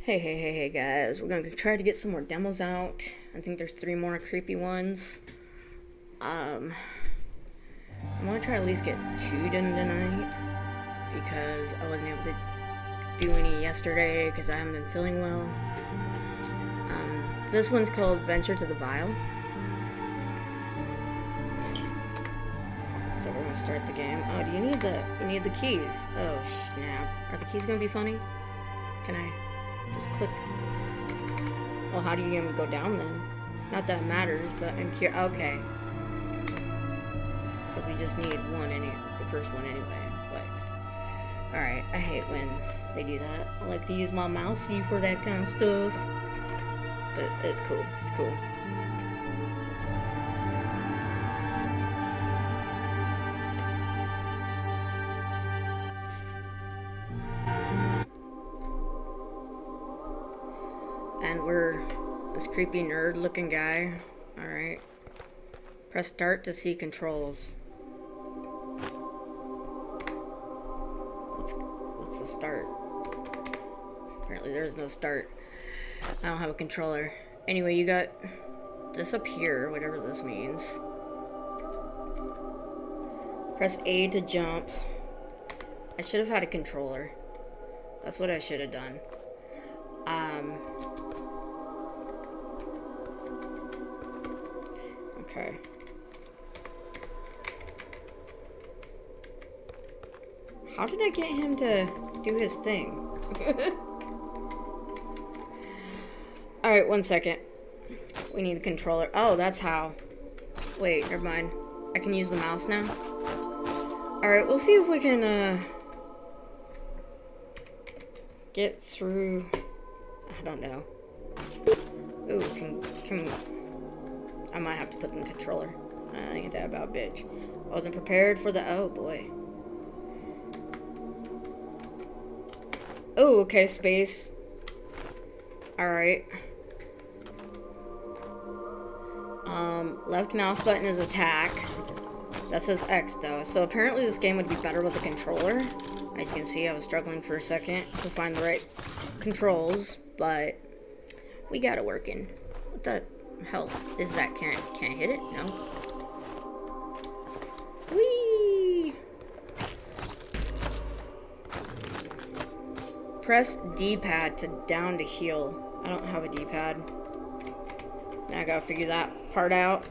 Hey guys, we're gonna try to get some more demos out. I think there's 3 more creepy ones. I'm gonna try at least get 2 done tonight because I wasn't able to do any yesterday because I haven't been feeling well. This one's called Venture to the Vile. So we're gonna start the game. Oh, do you need the keys? Oh snap. Are the keys gonna be funny? Can I just click? Well, how do you even go down then? Not that it matters, but I'm curious. Okay. Because we just need the first one anyway. But, alright, I hate when they do that. I like to use my mousey for that kind of stuff. But it's cool. It's cool. And we're this creepy nerd looking guy. Alright. Press start to see controls. What's the start? Apparently there's no start. I don't have a controller. Anyway, you got this up here, whatever this means. Press A to jump. I should have had a controller. That's what I should have done. Okay. How did I get him to do his thing? Alright, 1 second. We need the controller. Oh, that's how. Wait, never mind. I can use the mouse now? Alright, we'll see if we can, get through... I don't know. Ooh, can... I might have to put in the controller. I ain't that about bitch. I wasn't prepared for the... Oh, boy. Oh, okay, space. Alright. Left mouse button is attack. That says X, though. So apparently this game would be better with a controller. As you can see, I was struggling for a second to find the right controls, but we got it working. What the hell is that? Can't hit it? No. Whee! Press D-pad to down to heal. I don't have a D-pad. Now I gotta figure that part out.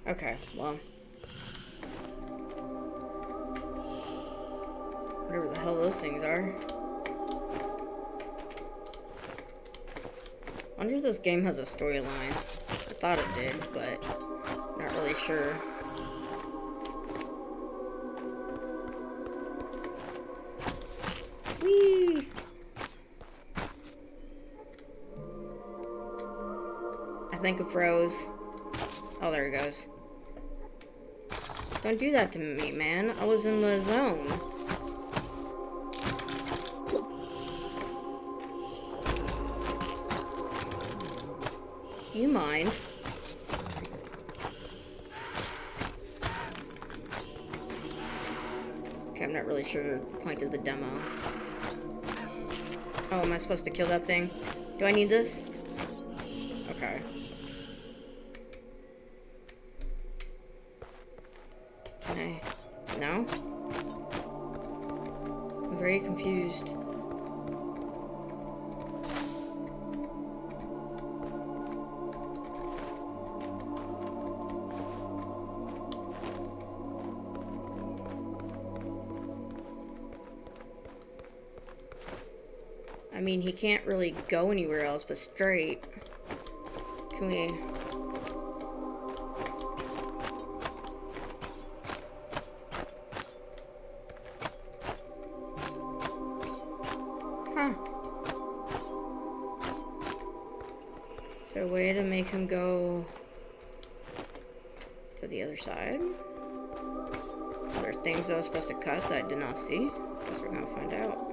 Okay, well. Whatever the hell those things are. I wonder if this game has a storyline. I thought it did, but not really sure. Whee! I think it froze. Oh, there it goes. Don't do that to me, man. I was in the zone. Do you mind? Okay, I'm not really sure the point of the demo. Oh, am I supposed to kill that thing? Do I need this? Okay. Can I? No? I'm very confused. I mean, he can't really go anywhere else but straight. Can we... Huh. Is there a way to make him go to the other side? Are there things I was supposed to cut that I did not see? Guess we're gonna find out.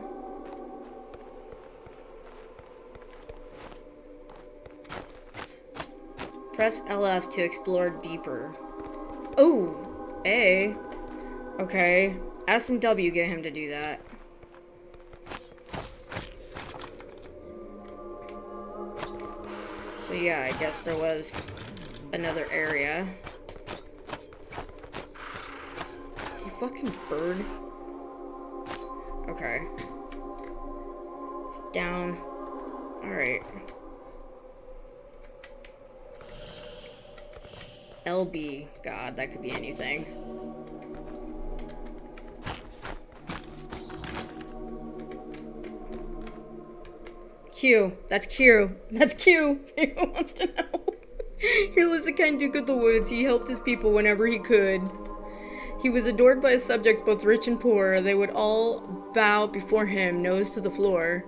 Press LS to explore deeper. Oh, A. Okay. S and W get him to do that. So yeah, I guess there was another area. You fucking bird. Okay. It's down. Alright. LB. God, that could be anything. Q. That's Q. That's Q. Who wants to know? He was the kind Duke of the Woods. He helped his people whenever he could. He was adored by his subjects, both rich and poor. They would all bow before him, nose to the floor.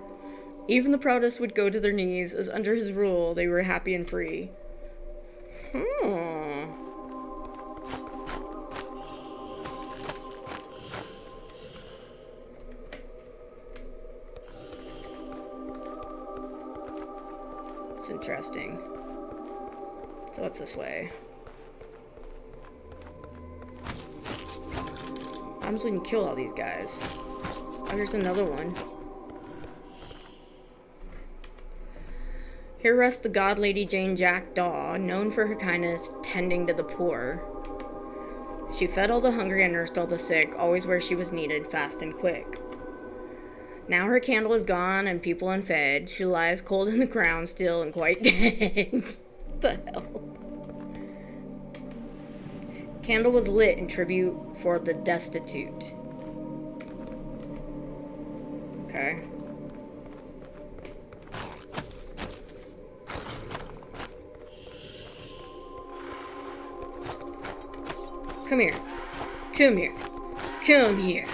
Even the proudest would go to their knees, as under his rule they were happy and free. It's interesting. So what's this way? I'm just gonna kill all these guys. Oh, here's another one. Here rests the god Lady Jane Jackdaw, known for her kindness tending to the poor. She fed all the hungry and nursed all the sick, always where she was needed, fast and quick. Now her candle is gone and people unfed. She lies cold in the ground, still and quite dead. What the hell? Candle was lit in tribute for the destitute. Okay. Come here. Come here. Come here.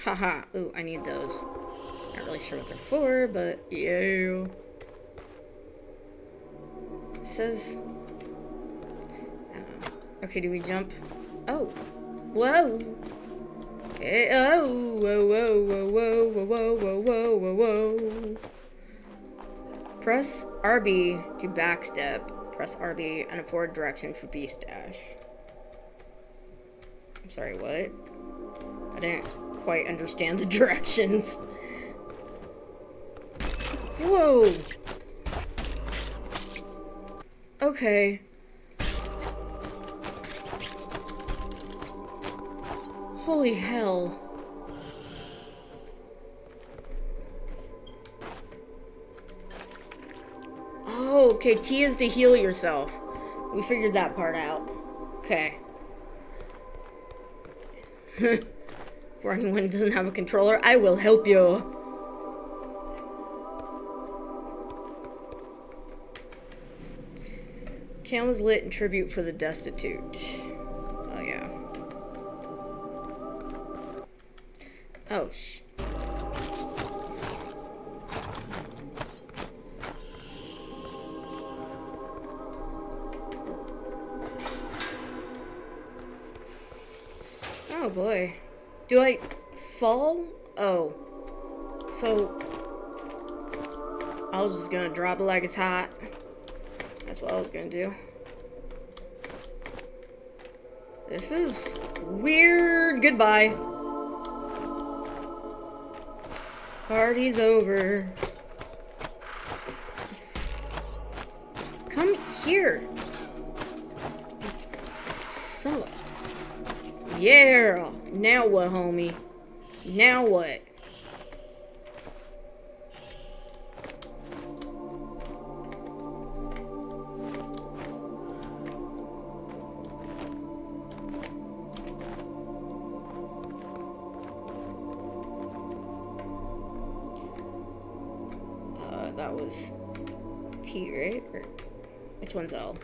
Haha. Ooh, I need those. Not really sure what they're for, but yeah. It says... okay, do we jump? Oh. Whoa. Okay. Oh. Whoa, whoa, whoa, whoa, whoa, whoa, whoa, whoa, whoa. Press RB to backstep. Press RB and a forward direction for B-stash. I'm sorry, what? I didn't quite understand the directions. Whoa! Okay. Holy hell. Oh, okay, T is to heal yourself. We figured that part out. Okay. For anyone who doesn't have a controller, I will help you. Candle was lit in tribute for the destitute. Oh, yeah. Oh, oh boy. Do I fall? Oh. So I was just gonna drop it like it's hot. That's what I was gonna do. This is weird. Goodbye. Party's over. Come here. So. Yeah. Now what, homie? Now what? That was T, right? Or which one's L?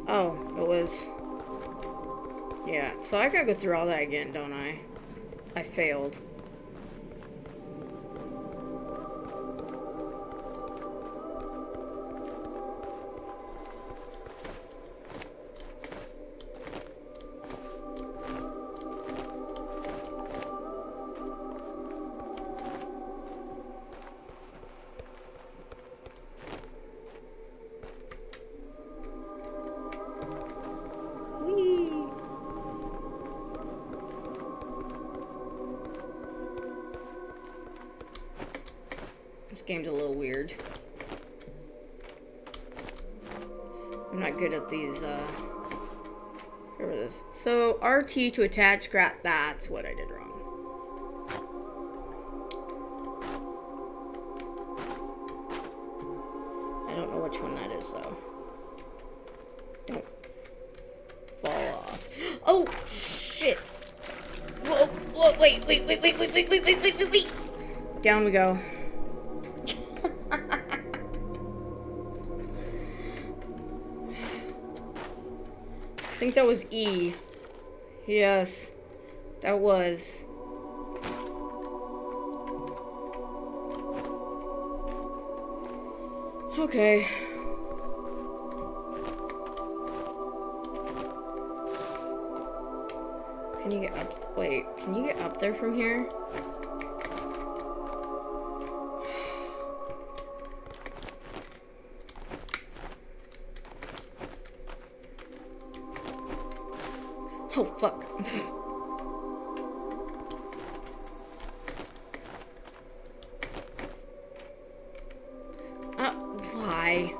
Oh, it was... yeah, so I gotta go through all that again, don't I? I failed. game's a little weird. I'm not good at these, Remember this. So, RT to attach, that's what I did wrong. I don't know which one that is, though. Don't fall off. Oh, shit! Whoa, whoa, wait. Down we go. I think that was E. Yes, that was. Okay. Can you get up? Wait, can you get up there from here? Oh, fuck. Why?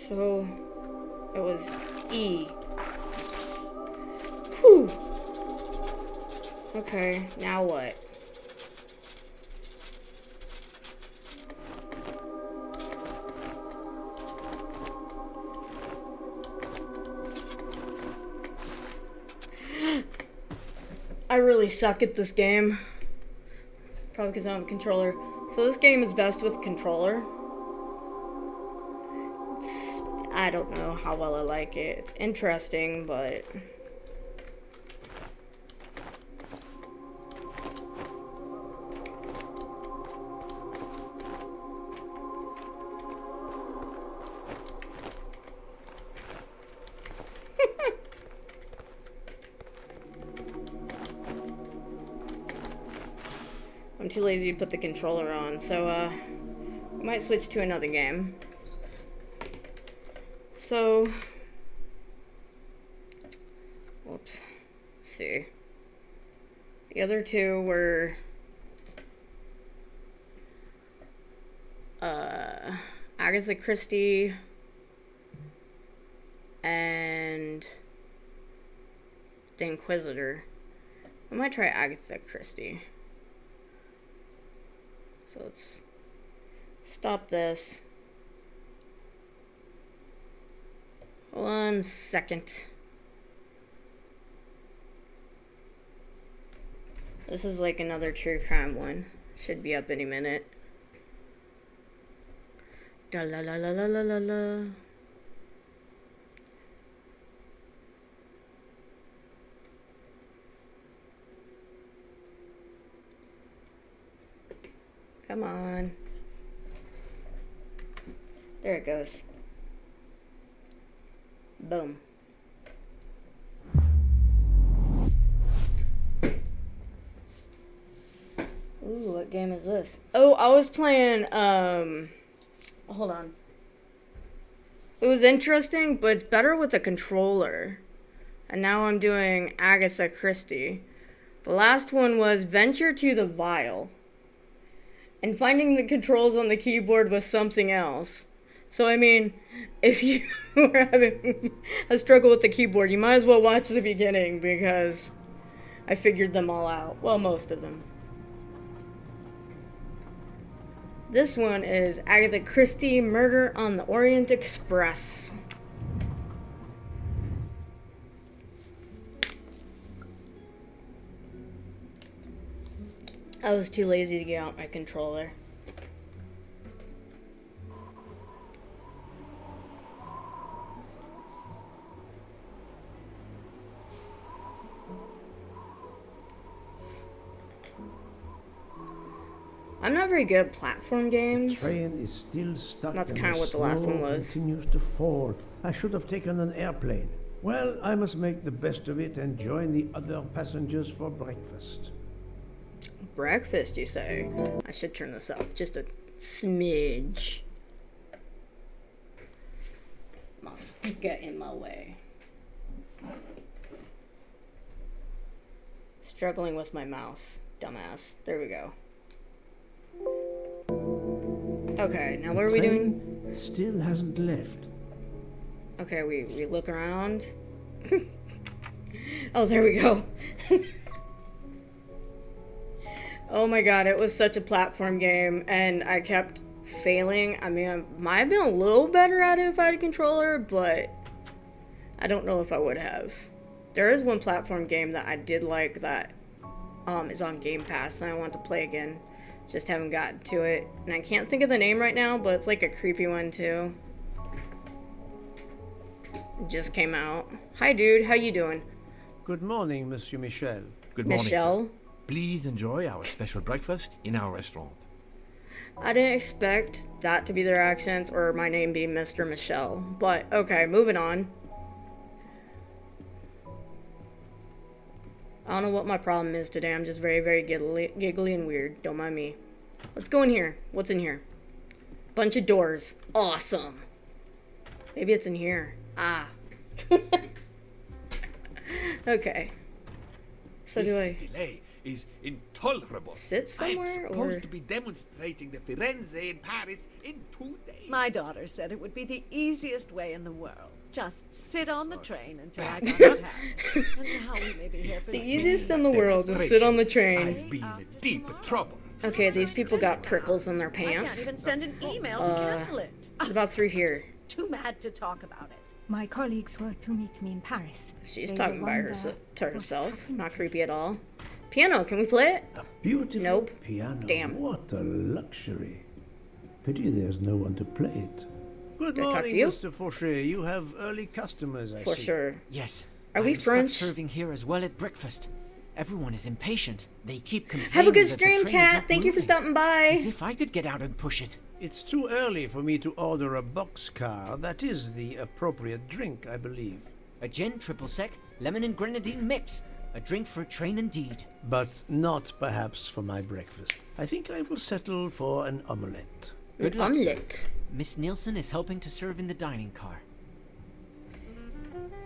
So, it was E. Whew. Okay, now what? I really suck at this game. Probably because I don't have a controller. So this game is best with controller. I don't know how well I like it. It's interesting, but... I'm too lazy to put the controller on, so I might switch to another game. So, whoops, let's see. The other two were Agatha Christie and the Inquisitor. I might try Agatha Christie. So let's stop this. 1 second. This is like another true crime one. Should be up any minute. Da la la la la la la la. Come on. There it goes. Boom. Ooh, what game is this? Oh, I was playing, hold on. It was interesting, but it's better with a controller. And now I'm doing Agatha Christie. The last one was Venture to the Vial. And finding the controls on the keyboard was something else. So, I mean, if you were having a struggle with the keyboard, you might as well watch the beginning because I figured them all out. Well, most of them. This one is Agatha Christie, Murder on the Orient Express. I was too lazy to get out my controller. I'm not very good at platform games. The train is still stuck. That's kind of what the last one was. Continues to fall. I should have taken an airplane. Well, I must make the best of it and join the other passengers for breakfast. Breakfast, you say? I should turn this up just a smidge. My speaker in my way. Struggling with my mouse. Dumbass. There we go. Okay, now what are we doing? Still hasn't left. Okay, we look around. Oh, there we go. Oh my god, it was such a platform game, and I kept failing. I mean, I might have been a little better at it if I had a controller, but I don't know if I would have. There is one platform game that I did like that is on Game Pass, and I want to play again. Just haven't gotten to it. And I can't think of the name right now, but it's like a creepy one too. It just came out. Hi dude, how you doing? Good morning, Monsieur Michel. Good morning, Michelle? sir. Please enjoy our special breakfast in our restaurant. I didn't expect that to be their accents or my name being Mr. Michelle. But okay, moving on. I don't know what my problem is today. I'm just very, very giggly and weird. Don't mind me. Let's go in here. What's in here? Bunch of doors. Awesome. Maybe it's in here. Ah. Okay. So do I delay is intolerable. sit somewhere I'm supposed or... to be demonstrating the Firenze in Paris in 2 days. My daughter said it would be the easiest way in the world. Just sit on the train until I got her happy. And now we may be here for The easiest in the world, just sit on the train. I've been in deep trouble. Okay, these people got prickles in their I can't pants. even send an email to cancel it. What about through here? Too mad to talk about it. My colleagues were to meet me in Paris. She's They talking will by wonder to what's herself. happened Not to creepy at all. Piano, can we play it? A beautiful Nope. piano. Damn. What a luxury. Pity there's no one to play it. Good Did I talk morning, to you? Mr. Fauché. You have early customers, I For see. sure. Yes. Are we I'm stuck French? serving here as well at breakfast. Everyone is impatient. They keep complaining. Have a good that the stream, train is Cat. not Thank you for moving. stopping by. As if I could get out and push it. It's too early for me to order a boxcar. That is the appropriate drink, I believe. A gin triple sec, lemon and grenadine mix. A drink for a train indeed. But not perhaps for my breakfast. I think I will settle for an omelette. Good An luck, sir. omelette. Miss Nielsen is helping to serve in the dining car.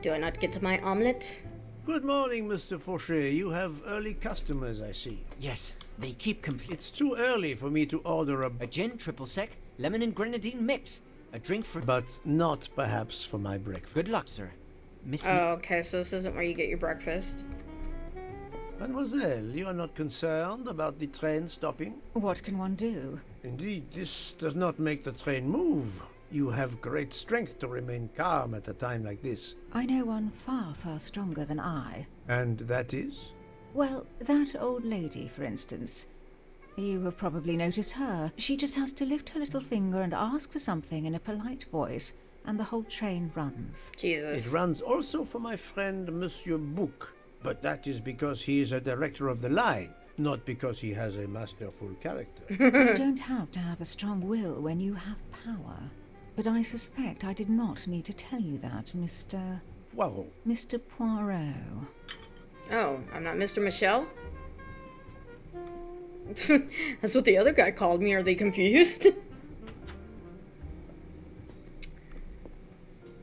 Do I not get to my omelette? Good morning, Mr. Fauché. You have early customers, I see. Yes, they keep complaining. It's too early for me to order A gin triple sec, lemon and grenadine mix. A drink for... but not perhaps for my breakfast. Good luck, sir. Miss Oh, okay, so this isn't where you get your breakfast. Mademoiselle, you are not concerned about the train stopping? What can one do? Indeed, this does not make the train move. You have great strength to remain calm at a time like this. I know one far, far stronger than I. And that is? Well, that old lady, for instance. You have probably noticed her. She just has to lift her little finger and ask for something in a polite voice, and the whole train runs. Jesus. It runs also for my friend Monsieur Bouc, but that is because he is a director of the line, not because he has a masterful character. You don't have to have a strong will when you have power. But I suspect I did not need to tell you that, Mr. Poirot. Mr. Poirot. Oh, I'm not Mr. Michelle? That's what the other guy called me. Are they confused?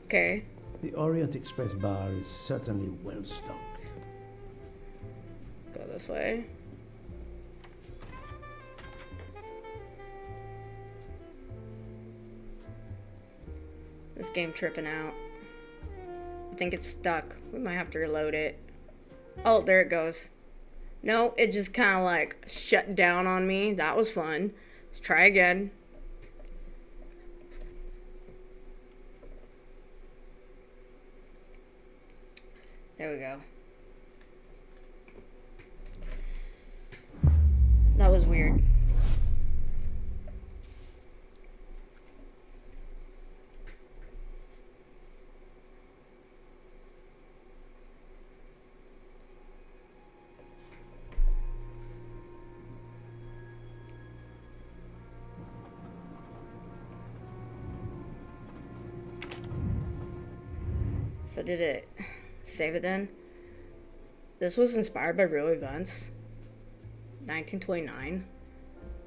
Okay. The Orient Express bar is certainly well stocked. Go this way. This game tripping out. I think it's stuck. We might have to reload it. Oh, there it goes. No, it just kind of like shut down on me. That was fun. Let's try again. There we go. That was weird. So did it save it then? This was inspired by real events. 1929.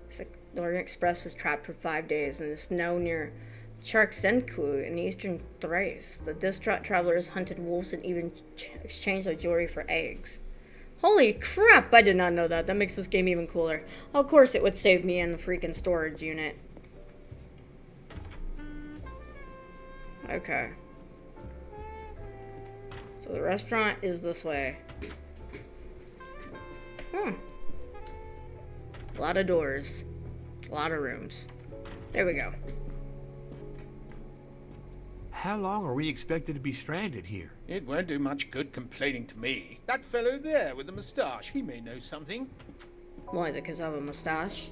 It's like the Orient Express was trapped for 5 days in the snow near Charksenku in eastern Thrace. The distraught travelers hunted wolves and even exchanged their jewelry for eggs. Holy crap, I did not know that. That makes this game even cooler. Of course it would save me in the freaking storage unit. Okay. So the restaurant is this way. A lot of doors. A lot of rooms. There we go. How long are we expected to be stranded here? It won't do much good complaining to me. That fellow there with the moustache, he may know something. Why is it because I have a mustache?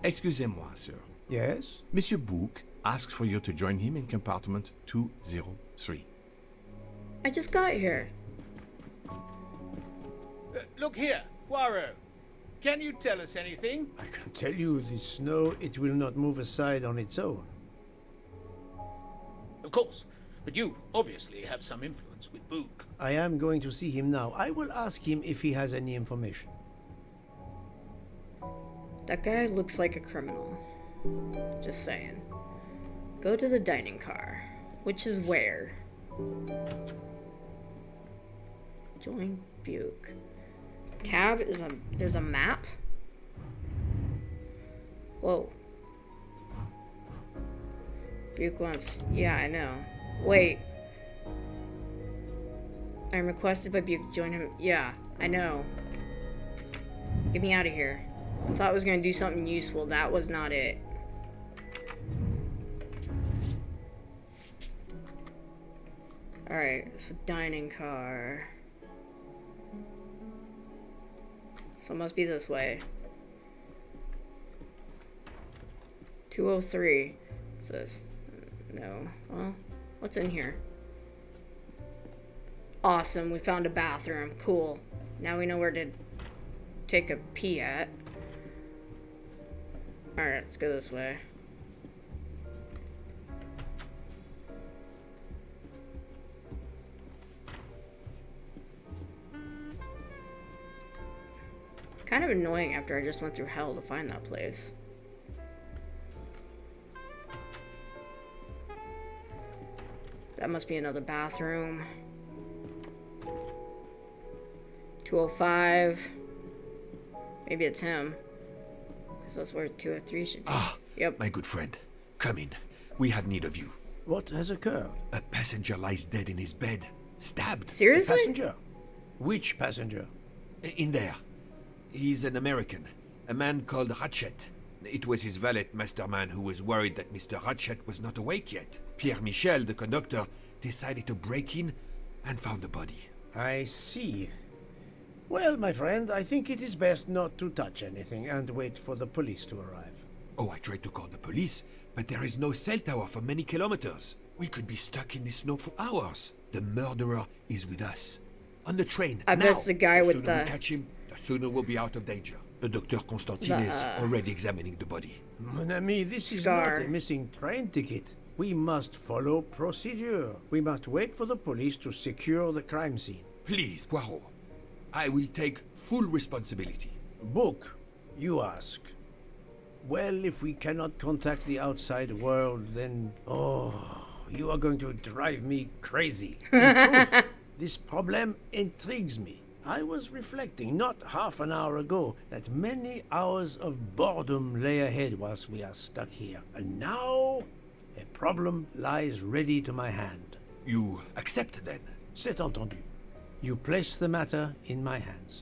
Excusez-moi, sir. Yes? Monsieur Book asks for you to join him in compartment 203. I just got here. Look here, Poirot. Can you tell us anything? I can tell you the snow, it will not move aside on its own. Of course, but you obviously have some influence with Book. I am going to see him now. I will ask him if he has any information. That guy looks like a criminal. Just saying. Go to the dining car. Which is where? Join Buke. Tab is there's a map? Whoa. Buke wants, yeah, I know. Wait. I'm requested by Buke to join him. Yeah, I know. Get me out of here. I thought I was gonna do something useful. That was not it. Alright, so dining car. So it must be this way. 203. What's this? No. Well, what's in here? Awesome, we found a bathroom. Cool. Now we know where to take a pee at. Alright, let's go this way. Kind of annoying after I just went through hell to find that place. That must be another bathroom. 205. Maybe it's him. Because that's where 203 should be. Ah, yep. my good friend. Come in. We have need of you. What has occurred? A passenger lies dead in his bed. Stabbed. Seriously? Passenger? Which passenger? In there. He's an American. A man called Ratchet. It was his valet, Masterman, who was worried that Mr. Ratchet was not awake yet. Pierre Michel, the conductor, decided to break in and found the body. I see. Well, my friend, I think it is best not to touch anything and wait for the police to arrive. Oh, I tried to call the police, but there is no cell tower for many kilometers. We could be stuck in the snow for hours. The murderer is with us. On the train, I now. bet it's the guy The with sooner the... we catch him, the sooner we'll be out of danger. The Dr. Constantine is already examining the body. Mon ami, this is Scar. not a missing train ticket. We must follow procedure. We must wait for the police to secure the crime scene. Please, Poirot. I will take full responsibility. Book, you ask. Well, if we cannot contact the outside world, then... Oh, you are going to drive me crazy. In truth, this problem intrigues me. I was reflecting not half an hour ago that many hours of boredom lay ahead whilst we are stuck here. And now, a problem lies ready to my hand. You accept, then? C'est entendu. You place the matter in my hands.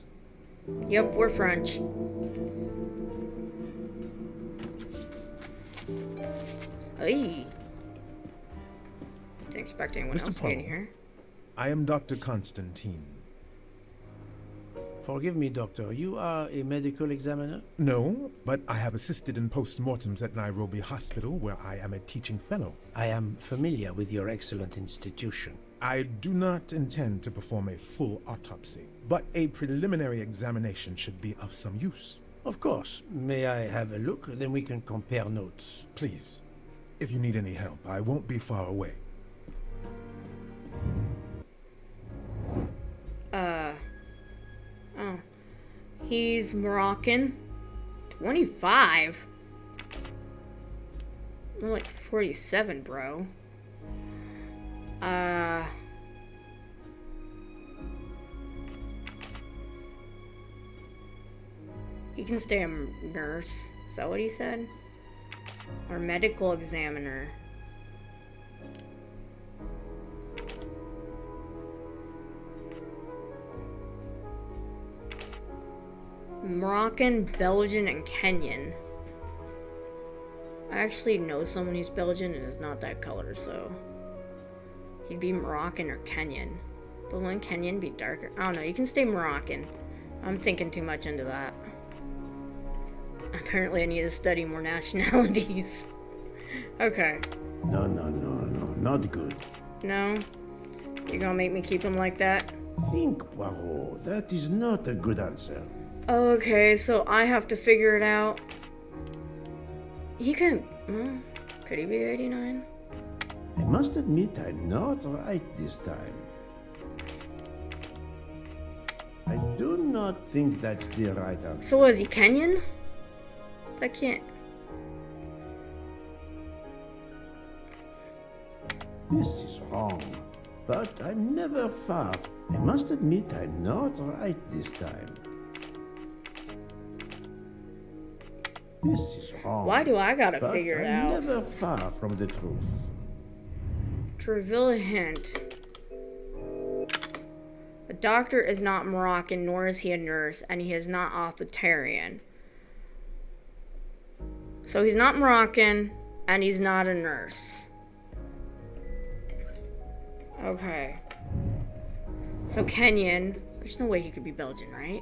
Yep, we're French. Hey. Didn't expect anyone Mr. else to be in Poirot. here. I am Dr. Constantine. Forgive me, Doctor. You are a medical examiner? No, but I have assisted in post-mortems at Nairobi Hospital, where I am a teaching fellow. I am familiar with your excellent institution. I do not intend to perform a full autopsy, but a preliminary examination should be of some use. Of course. May I have a look? Then we can compare notes. Please, if you need any help, I won't be far away. Oh. He's Moroccan. 25? More like 47, bro. You can stay a nurse. Is that what he said? Or medical examiner. Moroccan, Belgian, and Kenyan. I actually know someone who's Belgian and is not that color, so he'd be Moroccan or Kenyan. But wouldn't Kenyan be darker? I don't know. You can stay Moroccan. I'm thinking too much into that. Apparently I need to study more nationalities. Okay. No, not good. No? You're gonna make me keep him like that? Think, Poirot. That is not a good answer. Okay, so I have to figure it out. He could he be 89? I must admit I'm not right this time. I do not think that's the right answer. So was he Kenyan? I can't. This is wrong. But I'm never far. I must admit I'm not right this time. This is wrong. Why do I gotta but figure it I'm out? never far from the truth. To reveal a hint. The doctor is not Moroccan, nor is he a nurse, and he is not authoritarian. So he's not Moroccan, and he's not a nurse. Okay. So Kenyan. There's no way he could be Belgian, right?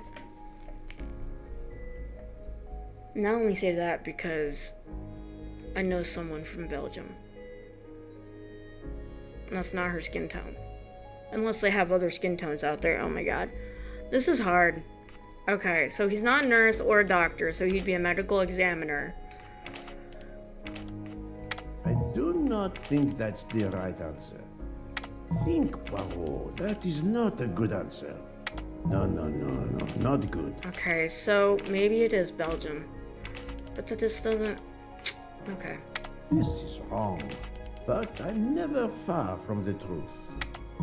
And I only say that because I know someone from Belgium. And that's not her skin tone. Unless they have other skin tones out there. Oh my god. This is hard. Okay, so he's not a nurse or a doctor, so he'd be a medical examiner. I do not think that's the right answer. Think, Poirot. That is not a good answer. No, not good. Okay, so maybe it is Belgium. But that just doesn't... Okay. This is wrong. But I'm never far from the truth.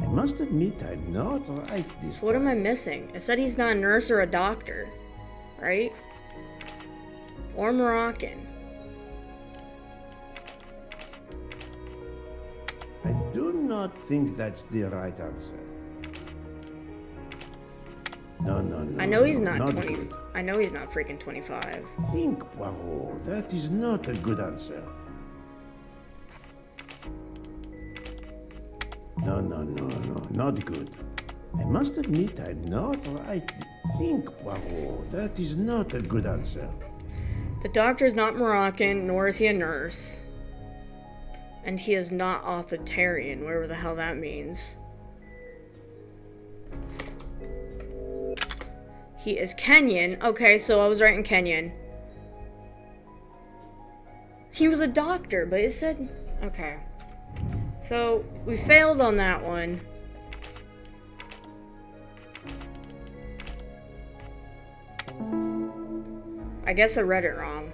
I must admit I'm not right this So what am I missing? It said he's not a nurse or a doctor. Right? Or Moroccan. I do not think that's the right answer. No. I know he's not 20. Good. I know he's not freaking 25. Think, Poirot. That is not a good answer. No, not good. I must admit I'm not right. Think, Poirot. That is not a good answer. The doctor is not Moroccan, nor is he a nurse. And he is not authoritarian, whatever the hell that means. He is Kenyan. Okay, so I was right in Kenyan. He was a doctor, but it said... Okay. So, we failed on that one. I guess I read it wrong.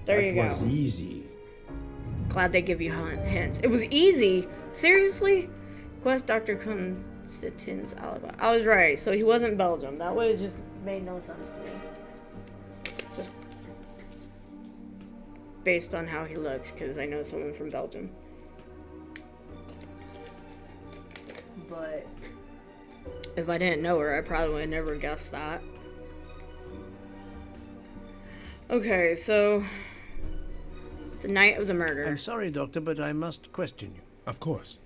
There you go. That was easy. Glad they give you hints. It was easy. Seriously? Quest Dr. Constantine's alibi. I was right. So he wasn't Belgium. That way it just made no sense to me. Just based on how he looks, because I know someone from Belgium. But if I didn't know her, I probably would have never guessed that. Okay, so the night of the murder. I'm sorry, Doctor, but I must question you. Of course.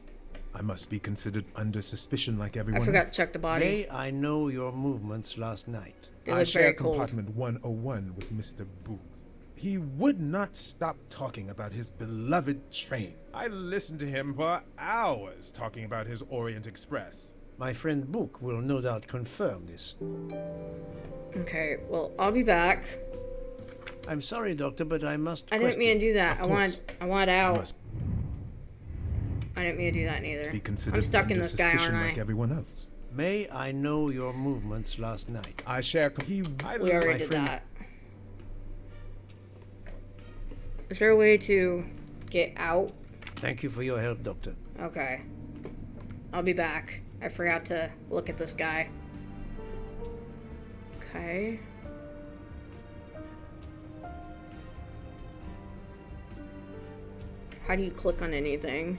I must be considered under suspicion like everyone I forgot else. to check the body. May I know your movements last night? They I look share very cold. compartment 101 with Mr. Booth. He would not stop talking about his beloved train. I listened to him for hours talking about his Orient Express. My friend Book will no doubt confirm this. Okay, well, I'll be back. I'm sorry, Doctor, but I must I didn't mean to do that. Of I course. want You out. must I didn't mean to do that neither. be considered I'm stuck in under this guy, suspicion aren't I? like everyone else. May I know your movements last night? I share. We my already did friend- that. Is there a way to get out? Thank you for your help, Doctor. Okay. I'll be back. I forgot to look at this guy. Okay. How do you click on anything?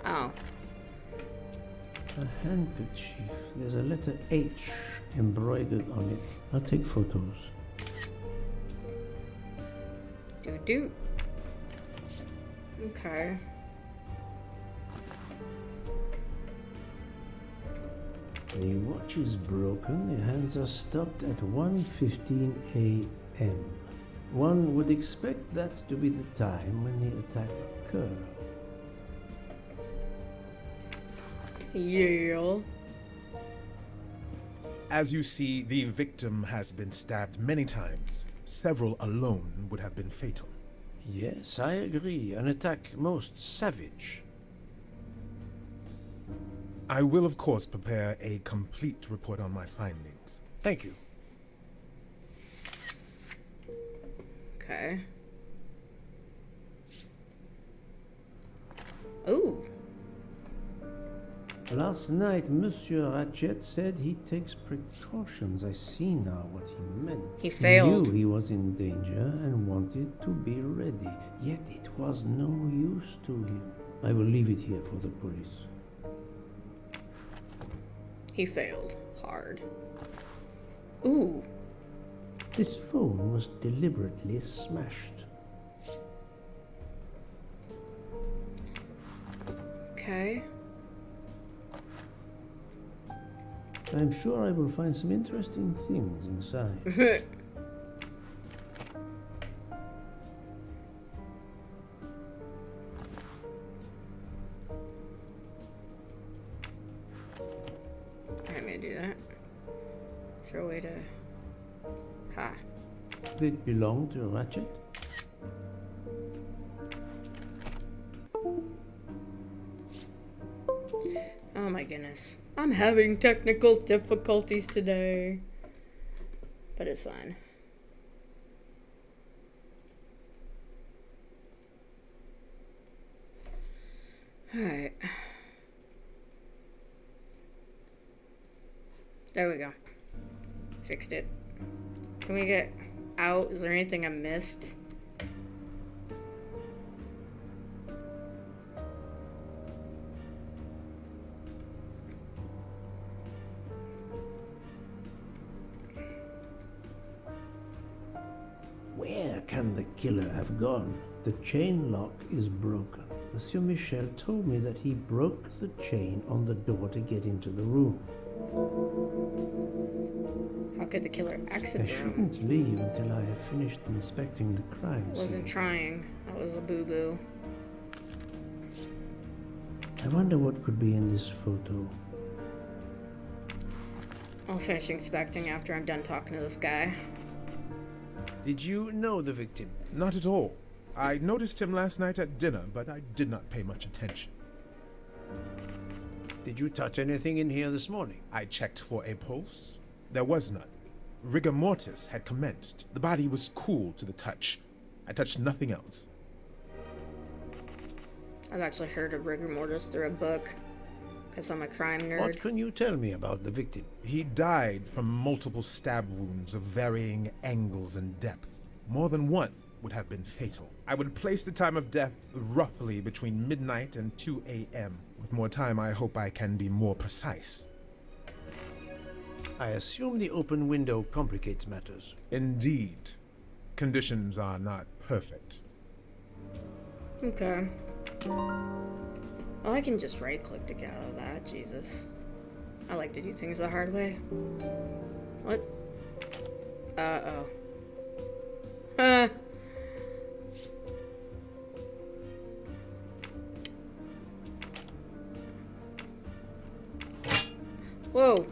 Oh. A handkerchief. There's a letter H embroidered on it. I'll take photos. Do. Okay. The watch is broken. The hands are stopped at 1:15 a.m. One would expect that to be the time when the attack occurred. Yeah. As you see, the victim has been stabbed many times. Several alone would have been fatal. Yes, I agree. An attack most savage. I will, of course, prepare a complete report on my findings. Thank you. Okay. Ooh. Last night, Monsieur Ratchet said he takes precautions. I see now what he meant. He failed. He knew he was in danger and wanted to be ready. Yet it was no use to him. I will leave it here for the police. He failed hard. Ooh. This phone was deliberately smashed. Okay. I'm sure I will find some interesting things inside. I'm gonna do that. Is there a way to... Ha. Did it belong to Ratchet? Oh my goodness. I'm having technical difficulties today. But it's fine. Alright. There we go. Fixed it. Can we get out? Is there anything I missed? Where can the killer have gone? The chain lock is broken. Monsieur Michel told me that he broke the chain on the door to get into the room. How could the killer I exit the room? shouldn't leave until I have finished inspecting the crime Wasn't scene. trying. That was a boo-boo. I wonder what could be in this photo. I'll finish inspecting after I'm done talking to this guy. Did you know the victim? Not at all. I noticed him last night at dinner, but I did not pay much attention. Did you touch anything in here this morning? I checked for a pulse. There was none. Rigor mortis had commenced. The body was cool to the touch. I touched nothing else. I've actually heard of rigor mortis through a book, because I'm a crime nerd. What can you tell me about the victim? He died from multiple stab wounds of varying angles and depth. More than one would have been fatal. I would place the time of death roughly between midnight and 2 a.m. With more time, I hope I can be more precise. I assume the open window complicates matters. Indeed. Conditions are not perfect. Okay. Oh, I can just right-click to get out of that. Jesus. I like to do things the hard way. What? Uh-oh. Ah. Whoa.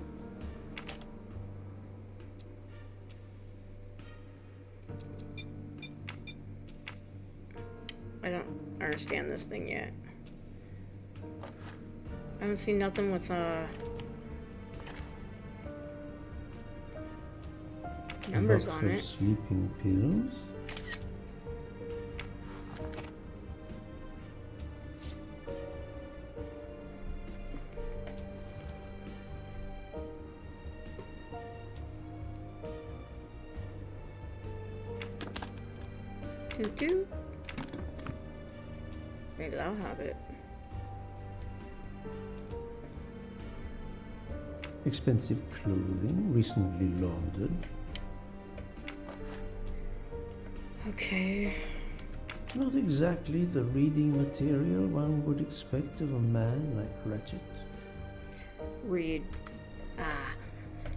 I don't understand this thing yet. I don't see nothing with numbers Box on of it. sleeping pills. Toot toot. Maybe that'll have it. Expensive clothing, recently laundered. Okay. Not exactly the reading material one would expect of a man like Ratchet. Read.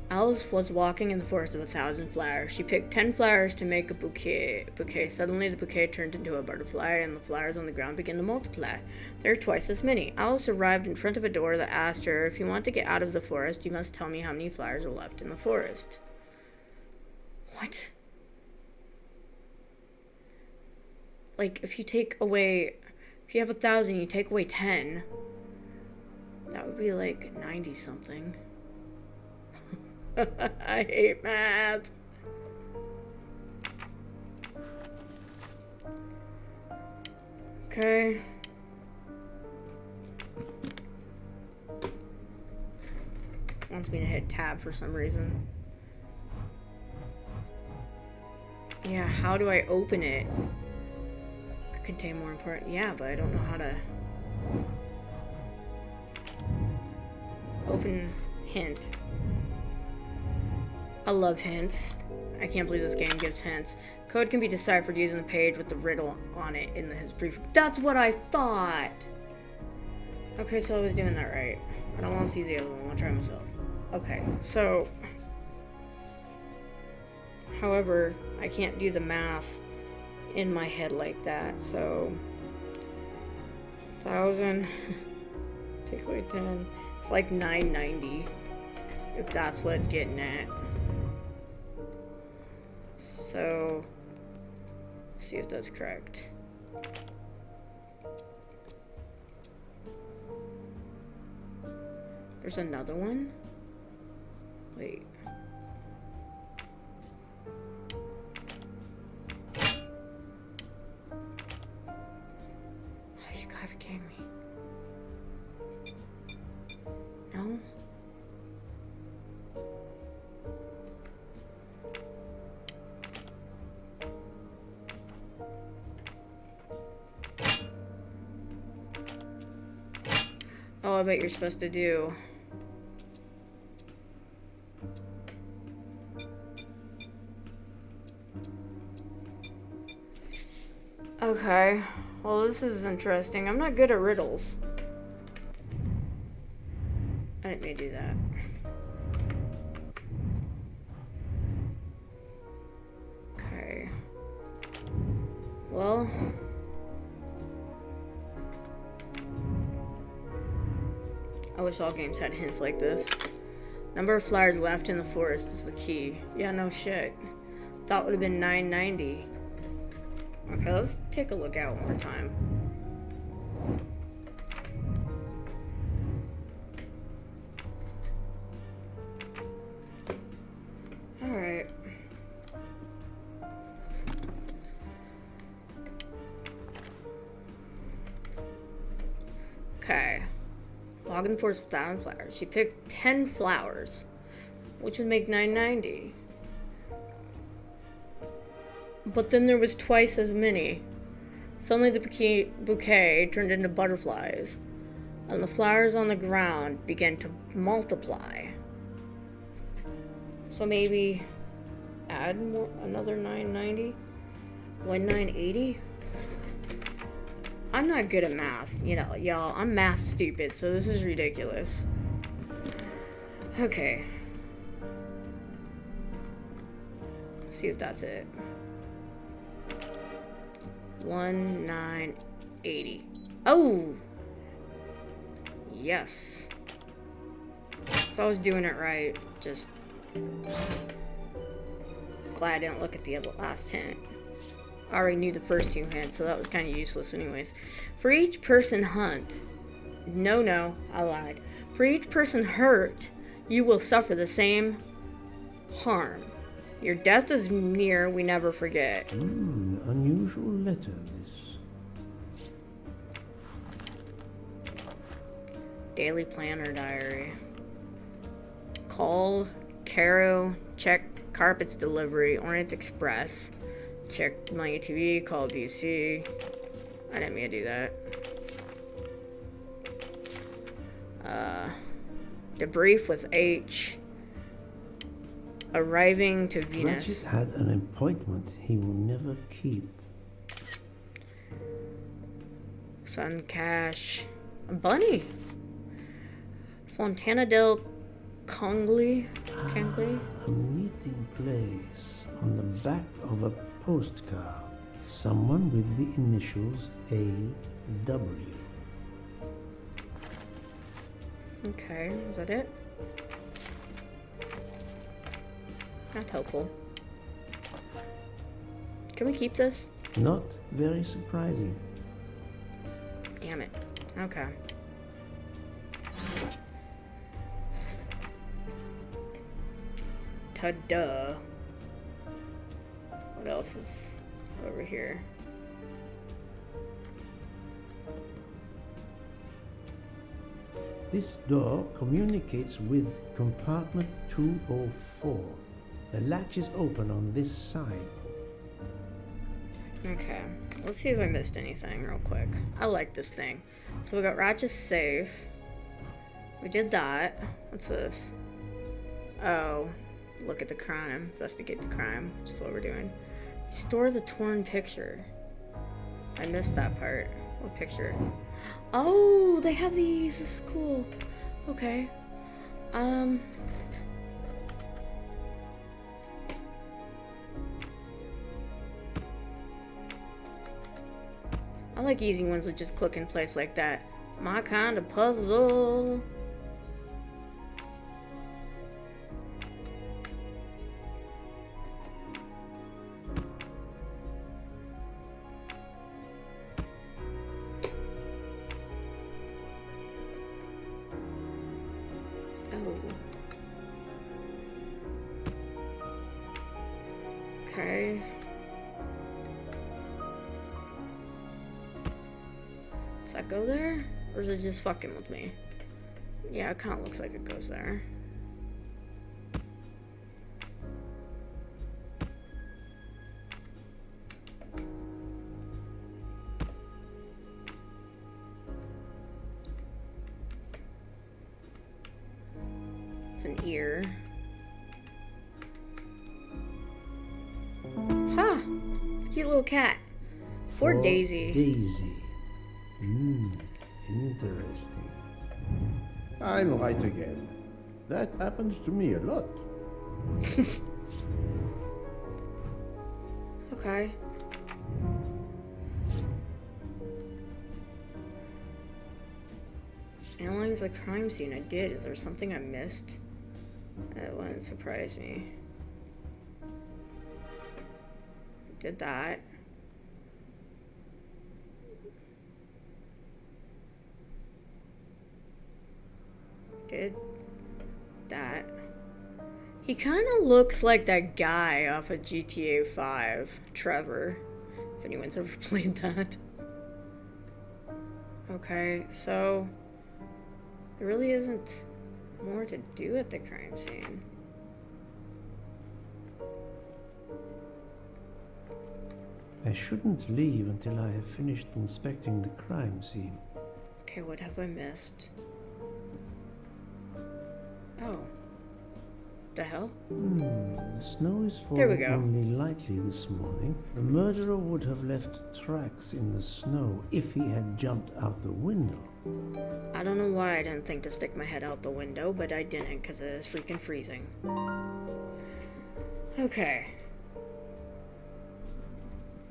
Alice was walking in the forest of 1,000 flowers. She picked 10 flowers to make a bouquet. Suddenly, the bouquet turned into a butterfly, and the flowers on the ground began to multiply. There were twice as many. Alice arrived in front of a door that asked her, "If you want to get out of the forest, you must tell me how many flowers are left in the forest." What? Like, if you have 1,000, you take away 10, that would be like 90 something. I hate math. Okay. Wants me to hit tab for some reason. Yeah, how do I open it? Could contain more important. Yeah, but I don't know how to open hint. I love hints. I can't believe this game gives hints. Code can be deciphered using the page with the riddle on it in his brief. That's what I thought! Okay, so I was doing that right. I don't want to see the other one. I'll try myself. Okay, so... However, I can't do the math in my head like that, so... 1,000... Take away 10. It's like 990. If that's what it's getting at. So, see if that's correct. There's another one? Wait. Oh, you gotta be kidding me. No? Oh, I bet you're supposed to do. Okay. Well, this is interesting. I'm not good at riddles. I didn't mean to do that. Okay. Well... I wish all games had hints like this. Number of flowers left in the forest is the key. Yeah, no shit. Thought would have been 990. Okay, let's take a look at it one more time. Alright. Okay. Log in the forest with 1,000 flowers. She picked 10 flowers, which would make 990. But then there was twice as many. Suddenly the bouquet turned into butterflies, and the flowers on the ground began to multiply. So maybe add another 990? 1980? I'm not good at math, you know, y'all. I'm math stupid, so this is ridiculous. Okay. See if that's it. 1980. Oh! Yes. So I was doing it right. Just glad I didn't look at the last hint. I already knew the first two hints, so that was kind of useless anyways. For each person No, I lied. For each person hurt, you will suffer the same harm. Your death is near, we never forget. Unusual letter, this. Daily planner diary. Call, Caro, check carpets delivery, Orient Express. Check my TV, call DC. I didn't mean to do that. Debrief with H. Arriving to Venus. Ratchet had an appointment he will never keep. Sun Cash. A bunny. Fontana del Congli. A meeting place on the back of a postcard. Someone with the initials A.W. Okay, is that it? Not helpful. Can we keep this? Not very surprising. Damn it. Okay. Ta-duh. What else is over here? This door communicates with compartment 204. The latch is open on this side. Okay, let's see if I missed anything real quick. I like this thing. So we got Ratchet's safe. We did that. What's this? Oh, look at the crime. Investigate the crime, which is what we're doing. Store the torn picture. I missed that part. What picture? Oh, they have these. This is cool. Okay. I like easy ones that just click in place like that. My kind of puzzle. Okay. Does that go there? Or is it just fucking with me? Yeah, it kind of looks like it goes there. It's an ear. Huh! It's a cute little cat. For Daisy. Daisy. Interesting. I'm right again. That happens to me a lot. Okay. Analyze the crime scene. I did. Is there something I missed? That wouldn't surprise me. Did that. Did that. He kind of looks like that guy off of GTA 5, Trevor, if anyone's ever played that. Okay, so there really isn't more to do at the crime scene. I shouldn't leave until I have finished inspecting the crime scene. Okay, what have I missed? Oh. The hell? The snow is There we falling go. only lightly this morning. The murderer would have left tracks in the snow if he had jumped out the window. I don't know why I didn't think to stick my head out the window, but I didn't because it is freaking freezing. Okay.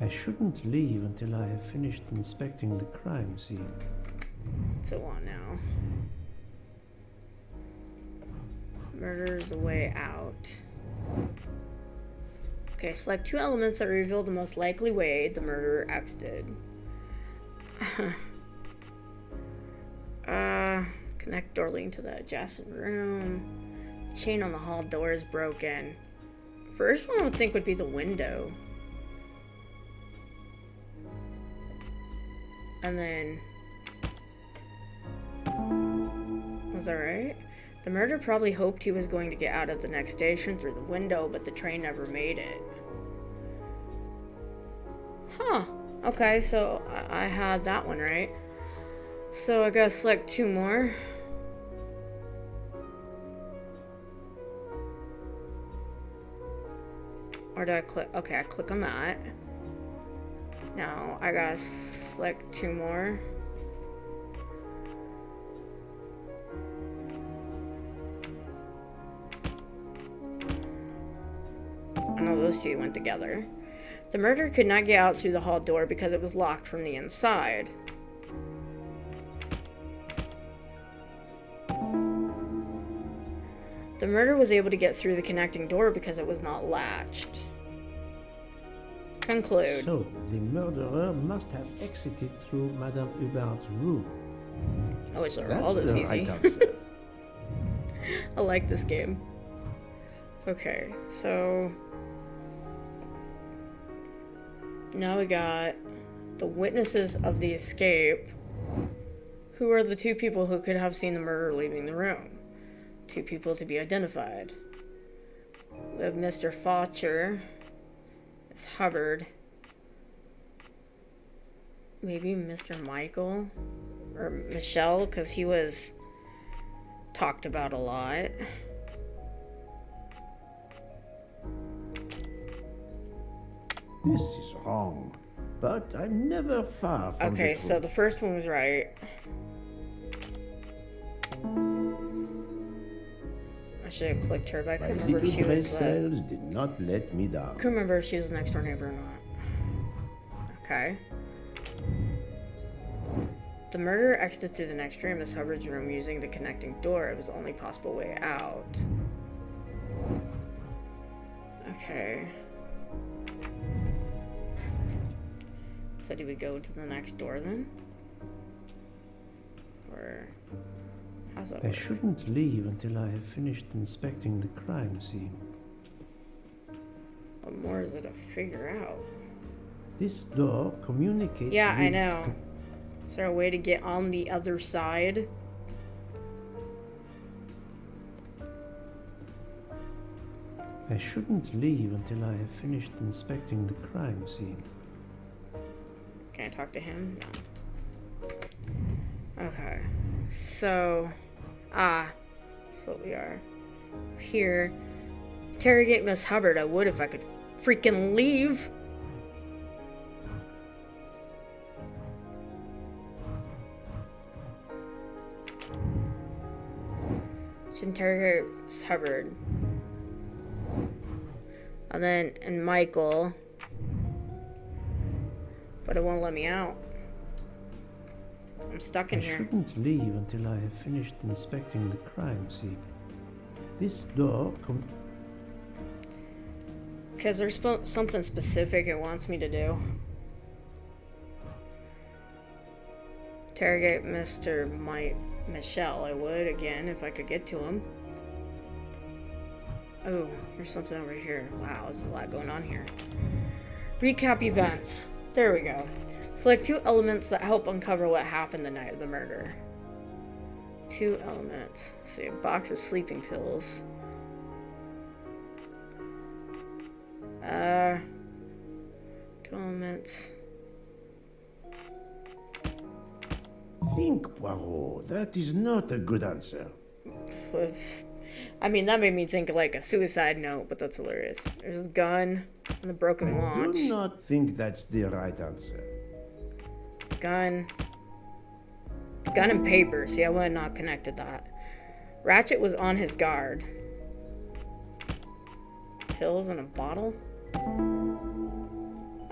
I shouldn't leave until I have finished inspecting the crime scene. What's it want now? Murder's the way out. Okay, select two elements that reveal the most likely way the murderer exited. Connect door leading to the adjacent room. Chain on the hall door is broken. First one I would think would be the window. And then... Was that right? The murderer probably hoped he was going to get out of the next station through the window, but the train never made it. Huh. Okay, so I had that one right. So I gotta select 2 more. Or did I click? Okay, I click on that. Now I gotta select 2 more. I know those 2 went together. The murderer could not get out through the hall door because it was locked from the inside. The murderer was able to get through the connecting door because it was not latched. Conclude. So, the murderer must have exited through Madame Hubbard's room. Oh, it's That's all this the easy. right answer. I like this game. Okay, so now we got the witnesses of the escape. Who are the 2 people who could have seen the murderer leaving the room? 2 people to be identified. We have Mr. Faucher, Miss Hubbard, maybe Mr. Michael or Michelle, because he was talked about a lot. This is wrong, but I'm never far from Okay, the so truth. the first one was right. I should have clicked her, but I My couldn't remember little if she gray was cells did not let me down. couldn't remember if she was the next door neighbor or not. Okay. The murderer exited through the next room, Miss Hubbard's room, using the connecting door. It was the only possible way out. Okay. So do we go to the next door then? Or how's that I work? shouldn't leave until I have finished inspecting the crime scene. What more is it to figure out? This door communicates Yeah, I with- know. Is there a way to get on the other side? I shouldn't leave until I have finished inspecting the crime scene. Can I talk to him? No. Okay. So, that's what we are. Here. Interrogate Miss Hubbard. I would if I could freaking leave. Should interrogate Miss Hubbard. And Michael. But it won't let me out. I'm stuck in I here. shouldn't leave until I have finished inspecting the crime scene. This door Because there's something specific it wants me to do. Interrogate Mr. Michelle. I would, again, if I could get to him. Oh, there's something over here. Wow, there's a lot going on here. Recap events. There we go. Select 2 elements that help uncover what happened the night of the murder. 2 elements. Let's see, a box of sleeping pills. 2 elements. Think, Poirot. That is not a good answer. I mean, that made me think of like a suicide note, but that's hilarious. There's a gun and the broken I watch. do not think that's the right answer. Gun. Gun and paper. See, I would have not connected that. Ratchet was on his guard. Pills in a bottle?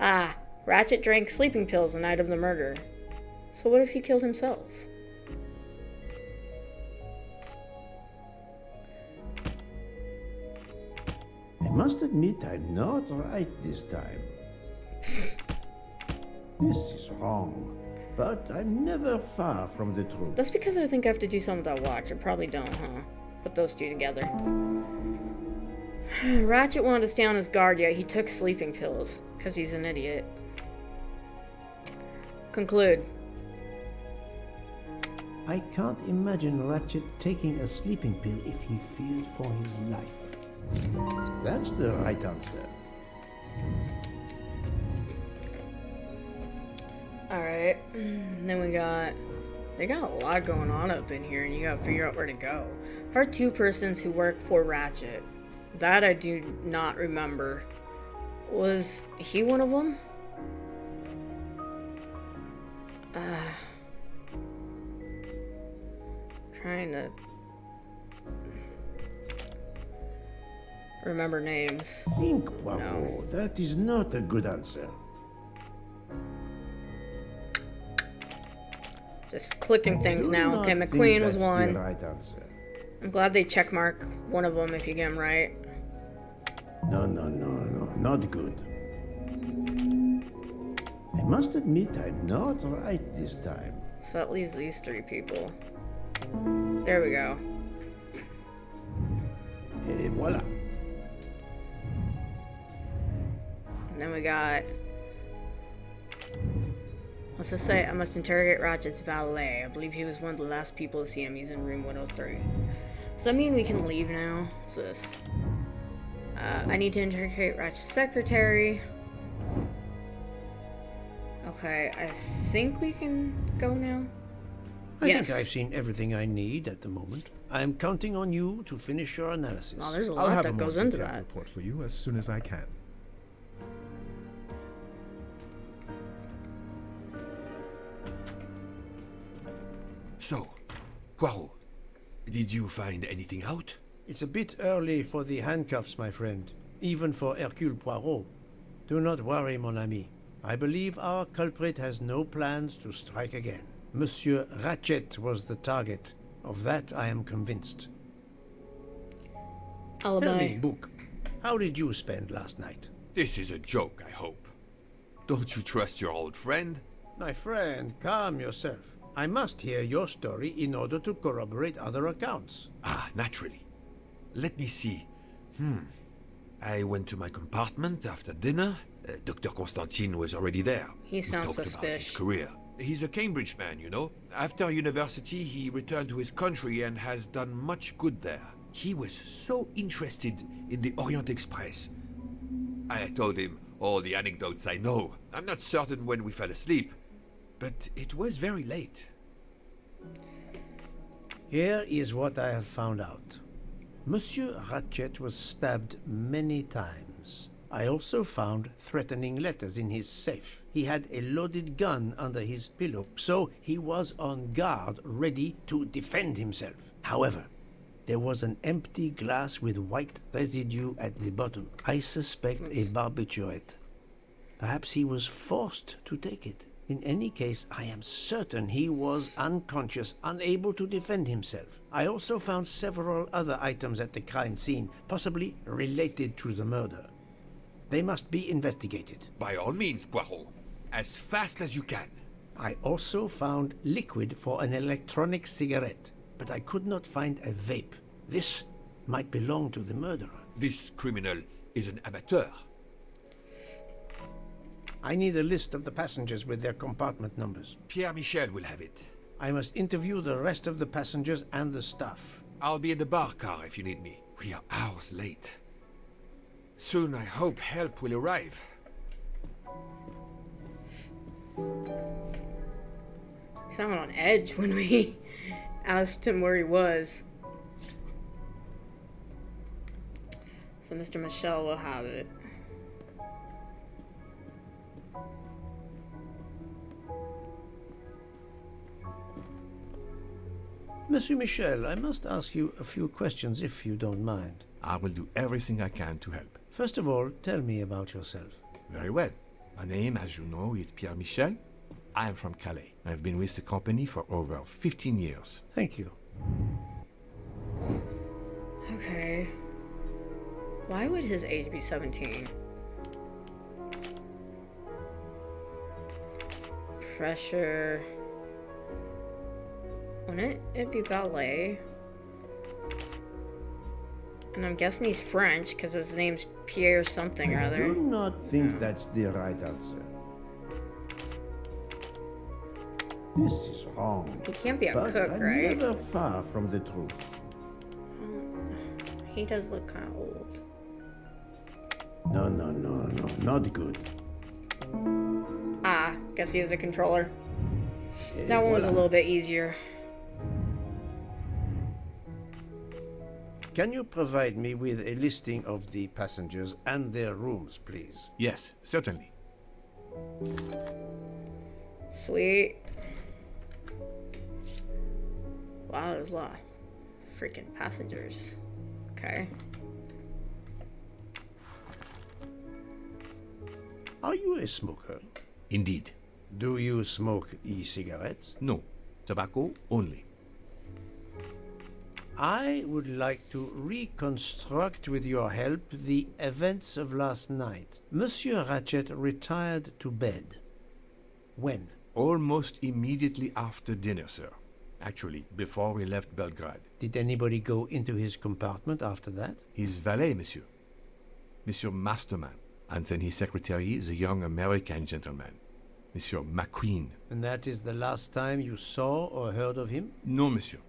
Ah, Ratchet drank sleeping pills the night of the murder. So what if he killed himself? I must admit I'm not right this time. This is wrong, but I'm never far from the truth. That's because I think I have to do something with that watch. I probably don't, huh? Put those 2 together. Ratchet wanted to stay on his guard, yet he took sleeping pills. Because he's an idiot. Conclude. I can't imagine Ratchet taking a sleeping pill if he feared for his life. That's the right answer. Alright. Then they got a lot going on up in here, and you gotta figure out where to go. There are 2 persons who work for Ratchet. That I do not remember. Was he one of them? Trying to remember names. Think, Poirot. No. That is not a good answer. Just clicking things Do now. not Okay, think McQueen was that's one. the right answer. I'm glad they checkmark one of them if you get them right. No, not good. I must admit I'm not right this time. So that leaves these 3 people. There we go. Et voila. And then we got... What's this say? I must interrogate Ratchet's valet. I believe he was one of the last people to see him. He's in room 103. Does that mean we can leave now? What's this? I need to interrogate Ratchet's secretary. Okay, I think we can go now. I Yes. think I've seen everything I need at the moment. I'm counting on you to finish your analysis. Oh, there's a I'll lot have a that more goes into detailed that. report for you as soon as I can. So, Poirot, did you find anything out? It's a bit early for the handcuffs, my friend. Even for Hercule Poirot. Do not worry, mon ami. I believe our culprit has no plans to strike again. Monsieur Ratchet was the target. Of that I am convinced. Tell me, Alibi. Book, how did you spend last night? This is a joke, I hope. Don't you trust your old friend? My friend, calm yourself. I must hear your story in order to corroborate other accounts. Ah, naturally. Let me see. I went to my compartment after dinner. Dr. Constantine was already there. He We sounds talked about his suspicious. career. He's a Cambridge man, you know. After university, he returned to his country and has done much good there. He was so interested in the Orient Express. I told him all the anecdotes I know. I'm not certain when we fell asleep, but it was very late. Here is what I have found out. Monsieur Ratchet was stabbed many times. I also found threatening letters in his safe. He had a loaded gun under his pillow, so he was on guard, ready to defend himself. However, there was an empty glass with white residue at the bottom. I suspect a barbiturate. Perhaps he was forced to take it. In any case, I am certain he was unconscious, unable to defend himself. I also found several other items at the crime scene, possibly related to the murder. They must be investigated. By all means, Poirot. As fast as you can. I also found liquid for an electronic cigarette, but I could not find a vape. This might belong to the murderer. This criminal is an amateur. I need a list of the passengers with their compartment numbers. Pierre Michel will have it. I must interview the rest of the passengers and the staff. I'll be in the bar car if you need me. We are hours late. Soon I hope help will arrive. He sounded on edge when we asked him where he was. So Mr. Michel will have it. Monsieur Michel, I must ask you a few questions if you don't mind. I will do everything I can to help. First of all, tell me about yourself. Very well. My name, as you know, is Pierre Michel. I am from Calais. I've been with the company for over 15 years. Thank you. Okay. Why would his age be 17? Pressure. Wouldn't it be ballet? And I'm guessing he's French because his name's Pierre something or I other. do not think that's the right answer. This is wrong. He can't be a But cook, I'm right? never far from the truth. He does look kind of old. No, not good. Ah, Guess he has a controller. That one was a little bit easier. Can you provide me with a listing of the passengers and their rooms, please? Yes, certainly. Sweet. Wow, there's a lot of freaking passengers. Okay. Are you a smoker? Indeed. Do you smoke e-cigarettes? No. Tobacco only. I would like to reconstruct with your help the events of last night. Monsieur Ratchet retired to bed. When? Almost immediately after dinner, sir. Actually, before we left Belgrade. Did anybody go into his compartment after that? His valet, monsieur. Monsieur Masterman. And then his secretary, the young American gentleman. Monsieur McQueen. And that is the last time you saw or heard of him? No, monsieur.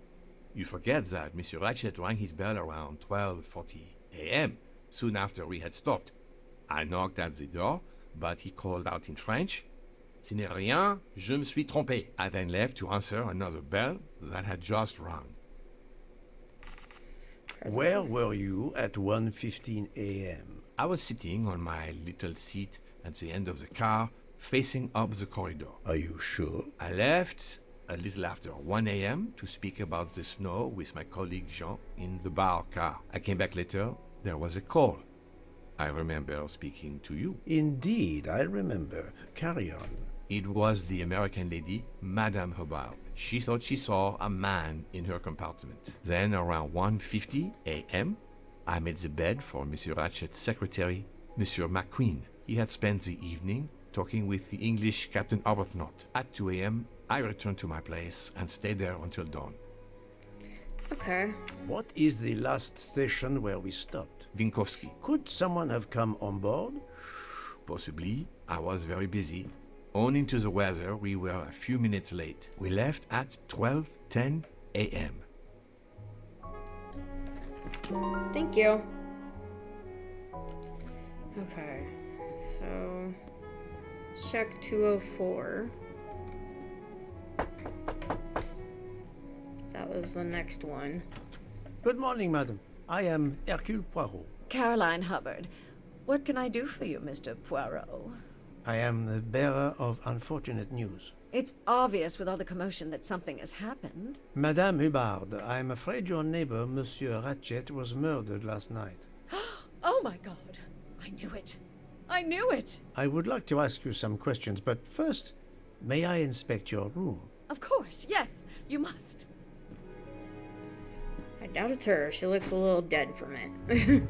You forget that Monsieur Ratchet rang his bell around 12:40 a.m., soon after we had stopped. I knocked at the door, but he called out in French, "Ce n'est rien, je me suis trompé." I then left to answer another bell that had just rung. Where were you at 1:15 a.m.? I was sitting on my little seat at the end of the car, facing up the corridor. Are you sure? I left a little after 1 a.m. to speak about the snow with my colleague Jean in the bar car. I came back later. There was a call. I remember speaking to you. Indeed, I remember. Carry on. It was the American lady, Madame Hubbard. She thought she saw a man in her compartment. Then, around 1:50 a.m., I made the bed for Monsieur Ratchet's secretary, Monsieur McQueen. He had spent the evening talking with the English Captain Arbuthnot. At 2 a.m., I returned to my place and stayed there until dawn. Okay. What is the last station where we stopped? Vinkovsky. Could someone have come on board? Possibly. I was very busy. Owing to the weather, we were a few minutes late. We left at 12:10 a.m. Thank you. Okay. So, check 204. That was the next one. Good morning, madam. I am Hercule Poirot. Caroline Hubbard. What can I do for you, Mr. Poirot? I am the bearer of unfortunate news. It's obvious with all the commotion that something has happened. Madame Hubbard, I am afraid your neighbor, Monsieur Ratchet, was murdered last night. Oh my God! I knew it! I knew it! I would like to ask you some questions, but first, may I inspect your room? Of course, yes, you must. I doubt it's her. She looks a little dead from it.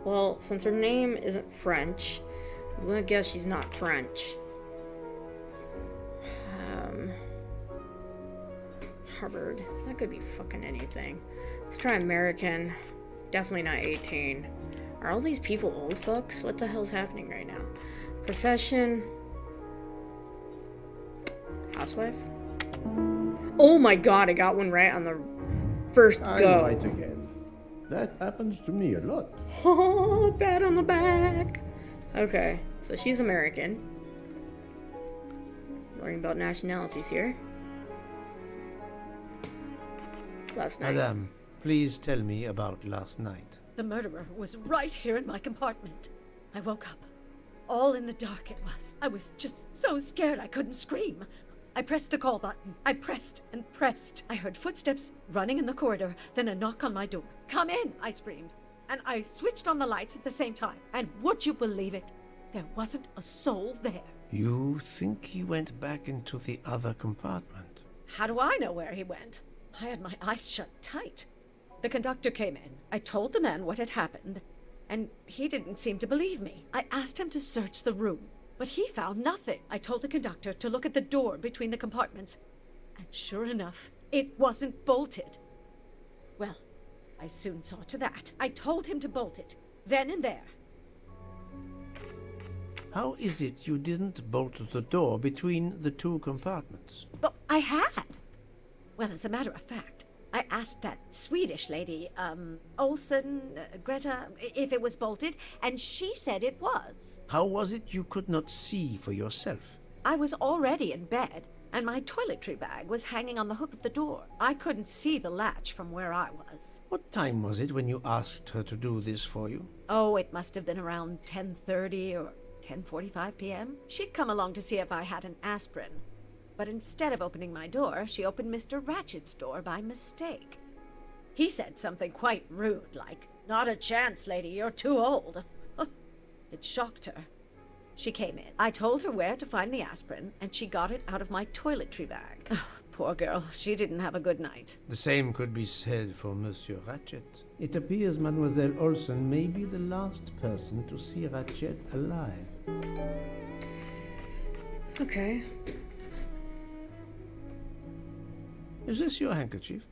Well, since her name isn't French, I'm gonna guess she's not French. Hubbard. That could be fucking anything. Let's try American. Definitely not 18. Are all these people old fucks? What the hell's happening right now? Profession. Housewife? Oh my god, I got one right on the first I'm go. right again. That happens to me a lot. Oh, pat on the back. Okay, so she's American. Learning about nationalities here. Last night. Madame, please tell me about last night. The murderer was right here in my compartment. I woke up. All in the dark it was. I was just so scared I couldn't scream. I pressed the call button. I pressed and pressed. I heard footsteps running in the corridor, then a knock on my door. "Come in," I screamed. And I switched on the lights at the same time. And would you believe it? There wasn't a soul there. You think he went back into the other compartment? How do I know where he went? I had my eyes shut tight. The conductor came in. I told the man what had happened, and he didn't seem to believe me. I asked him to search the room, but he found nothing. I told the conductor to look at the door between the compartments, and sure enough, it wasn't bolted. Well, I soon saw to that. I told him to bolt it, then and there. How is it you didn't bolt the door between the two compartments? But I had. Well, as a matter of fact, I asked that Swedish lady, Olsen, Greta, if it was bolted, and she said it was. How was it you could not see for yourself? I was already in bed, and my toiletry bag was hanging on the hook of the door. I couldn't see the latch from where I was. What time was it when you asked her to do this for you? Oh, it must have been around 10:30 or 10:45 p.m. She'd come along to see if I had an aspirin. But instead of opening my door, she opened Mr. Ratchet's door by mistake. He said something quite rude, like, "Not a chance, lady, you're too old." It shocked her. She came in. I told her where to find the aspirin, and she got it out of my toiletry bag. Poor girl, she didn't have a good night. The same could be said for Monsieur Ratchet. It appears Mademoiselle Olsen may be the last person to see Ratchet alive. Okay. Is this your handkerchief?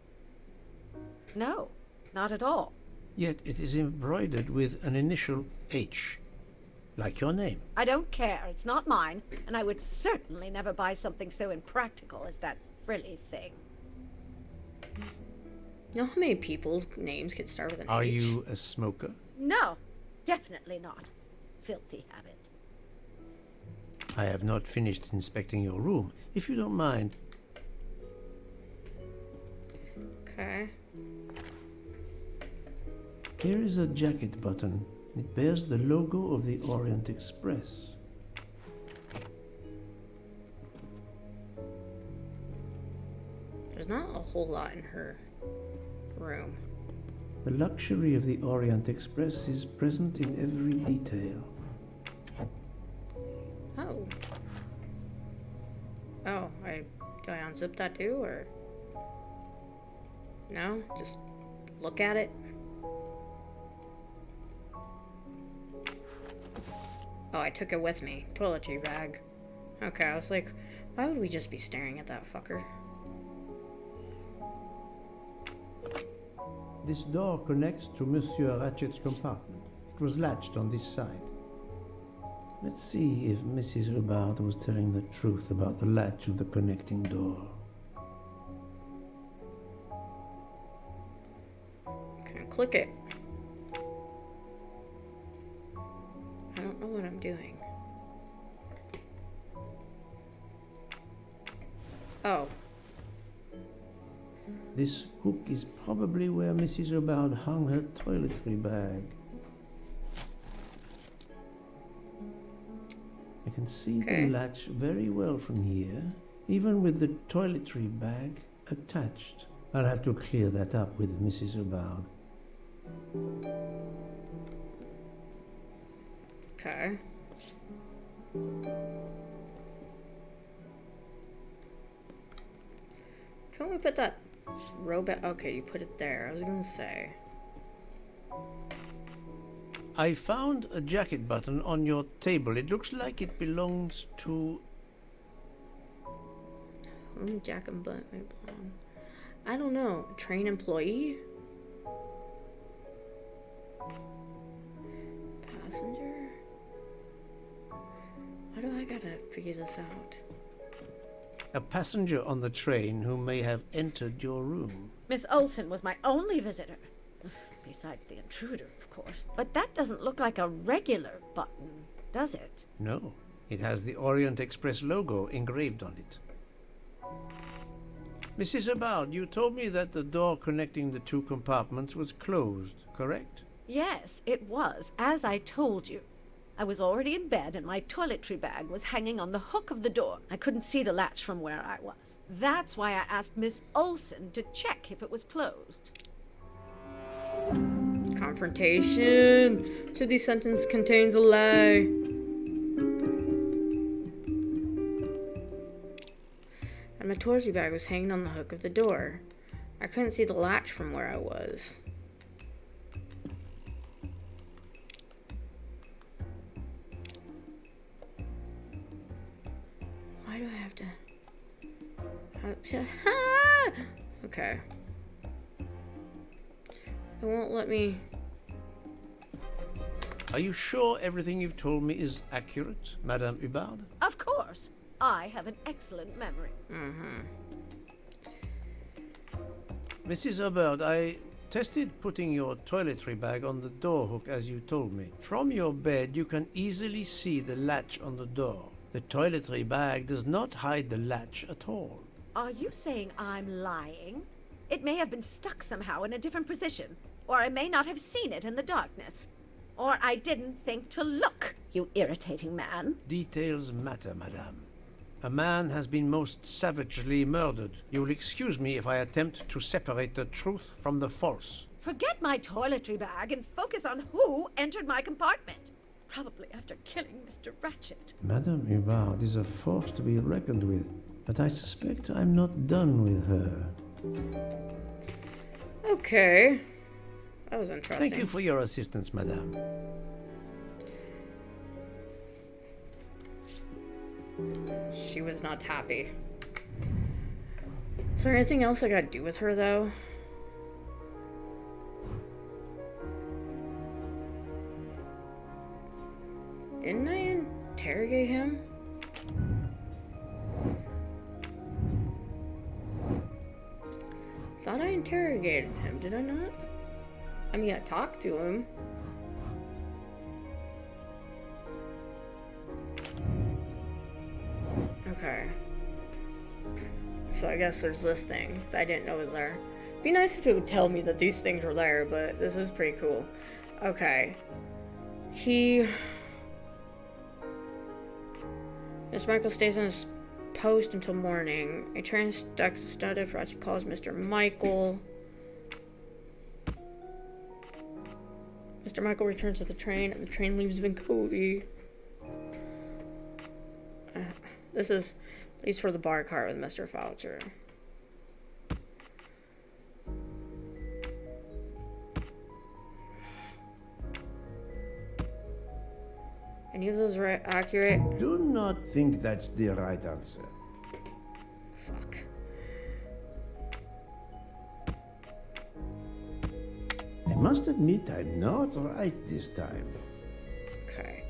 No, not at all. Yet it is embroidered with an initial H, like your name. I don't care. It's not mine, and I would certainly never buy something so impractical as that frilly thing. You know how many people's names could start with an Are H? you a smoker? No, definitely not. Filthy habit. I have not finished inspecting your room. If you don't mind. Okay. Here is a jacket button. It bears the logo of the Orient Express. There's not a whole lot in her room. The luxury of the Orient Express is present in every detail. Oh. Oh, do I unzip that too, or? No? Just look at it? Oh, I took it with me. Toiletry bag. Okay, I was like, why would we just be staring at that fucker? This door connects to Monsieur Ratchet's compartment. It was latched on this side. Let's see if Mrs. Hubbard was telling the truth about the latch of the connecting door. Okay, click it. I don't know what I'm doing. Oh. This hook is probably where Mrs. Hubbard hung her toiletry bag. I can see Okay. the latch very well from here, even with the toiletry bag attached. I'll have to clear that up with Mrs. Hubbard. Okay. Can't we put that robot? Okay, you put it there. I was gonna say. I found a jacket button on your table. It looks like it belongs to... Jack and Butt may belong. I don't know. Train employee? Passenger? Why do I gotta figure this out? a passenger on the train who may have entered your room. Miss Olsen was my only visitor. Besides the intruder, of course. But that doesn't look like a regular button, does it? No, it has the Orient Express logo engraved on it. Mrs. Hubbard, you told me that the door connecting the two compartments was closed, correct? Yes, it was, as I told you. I was already in bed and my toiletry bag was hanging on the hook of the door. I couldn't see the latch from where I was. That's why I asked Miss Olsen to check if it was closed. Confrontation. So this sentence contains a lie. And my toiletry bag was hanging on the hook of the door. I couldn't see the latch from where I was. Why do I have to... Okay. It won't let me... Are you sure everything you've told me is accurate, Madame Hubbard? Of course. I have an excellent memory. Mrs. Hubbard, I tested putting your toiletry bag on the door hook as you told me. From your bed, you can easily see the latch on the door. The toiletry bag does not hide the latch at all. Are you saying I'm lying? It may have been stuck somehow in a different position, or I may not have seen it in the darkness. Or I didn't think to look, you irritating man. Details matter, madame. A man has been most savagely murdered. You will excuse me if I attempt to separate the truth from the false. Forget my toiletry bag and focus on who entered my compartment. Probably after killing Mr. Ratchet. Madame Hubbard is a force to be reckoned with, but I suspect I'm not done with her. Okay. That was interesting. Thank you for your assistance, madame. She was not happy. Is there anything else I gotta do with her, though? Didn't I interrogate him? Thought I interrogated him, did I not? I mean, I talked to him. Okay. So I guess there's this thing that I didn't know was there. Be nice if it would tell me that these things were there, but this is pretty cool. Okay. Mr. Michael stays on his post until morning. A train stuck studded. Ratchet calls Mr. Michael. Mr. Michael returns to the train, and the train leaves Vancouver. This is leaves for the bar cart with Mr. Foucher. Any of those accurate? I do not think that's the right answer. Fuck. I must admit I'm not right this time. Okay.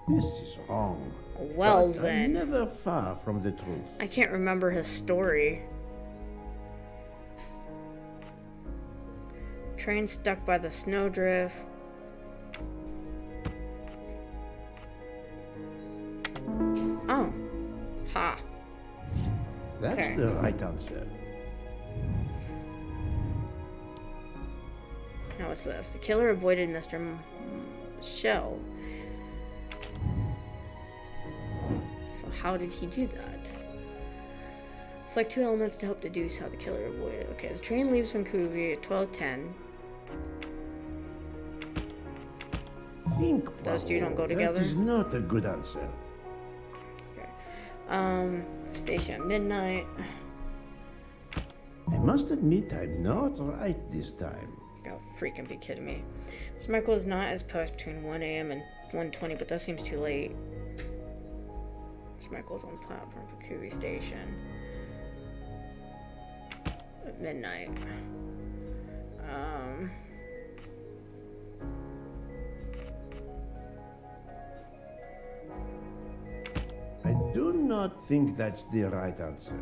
This is wrong. Well But then. I'm never far from the truth. I can't remember his story. Train stuck by the snowdrift. Oh. Ha. That's Okay. the right answer. Now what's this? The killer avoided Mr. Shell. So how did he do that? Select two elements to help deduce how the killer avoided. Okay, the train leaves Vancouver at 12:10. Think, Those two don't go Poirot. together? That is not a good answer. Okay. Station at midnight. I must admit I'm not right this time. Oh, freaking be kidding me. Mr. Michael is not as post between 1 a.m. and 1:20, but that seems too late. Mr. Michael's on platform for Vancouver Station at midnight. I do not think that's the right answer.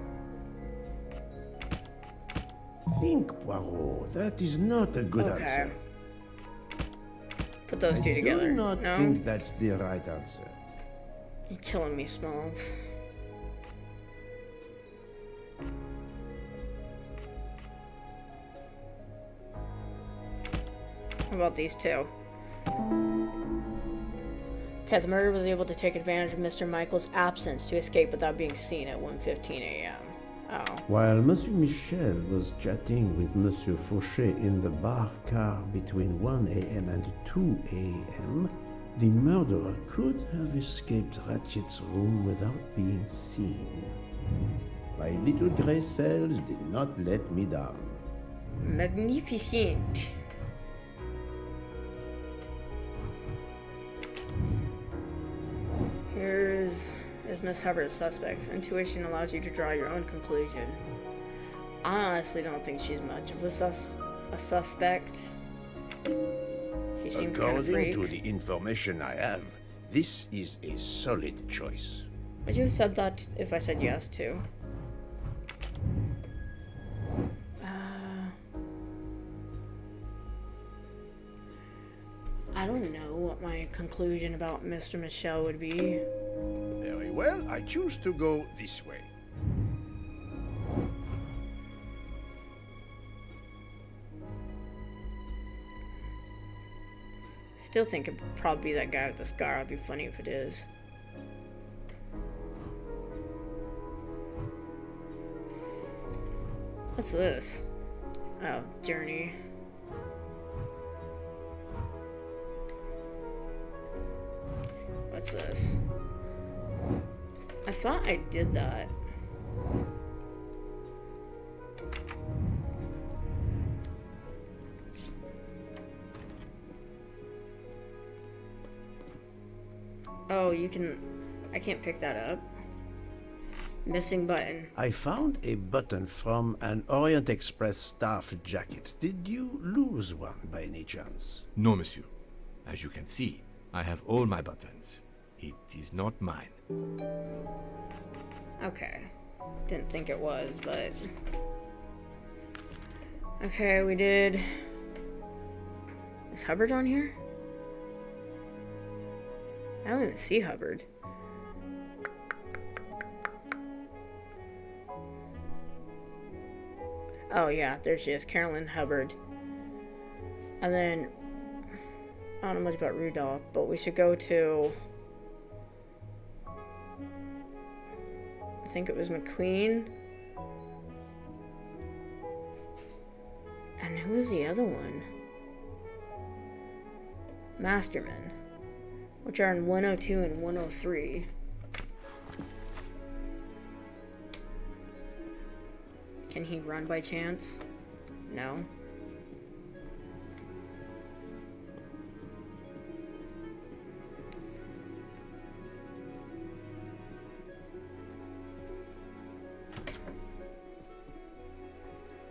Think, Poirot. That is not a good Okay. answer. Put those two I together. do not No? think that's the right answer. You're killing me, Smalls. How about these two? Okay, the murderer was able to take advantage of Mr. Michael's absence to escape without being seen at 1:15 a.m. Oh. While Monsieur Michel was chatting with Monsieur Fauchet in the bar car between 1 a.m. and 2 a.m., the murderer could have escaped Ratchet's room without being seen. My little gray cells did not let me down. Magnificent. Here's Miss Hubbard's suspects. Intuition allows you to draw your own conclusion. I honestly don't think she's much of a suspect. She seemed kind of According freak. to the information I have, this is a solid choice. Would you have said that if I said yes to? I don't know what my conclusion about Mr. Michel would be. Very well, I choose to go this way. Still think it'd probably be that guy with the scar. It'd be funny if it is. What's this? Oh, journey. What's this? I thought I did that. Oh, you can... I can't pick that up. Missing button. I found a button from an Orient Express staff jacket. Did you lose one by any chance? No, monsieur. As you can see, I have all my buttons. It is not mine. Okay. Didn't think it was, but... Okay, we did... Is Hubbard on here? I don't even see Hubbard. Oh yeah, there she is, Carolyn Hubbard. And then, I don't know much about Rudolph, but we should go to... I think it was McQueen. And who was the other one? Masterman, which are in 102 and 103. Can he run by chance? No.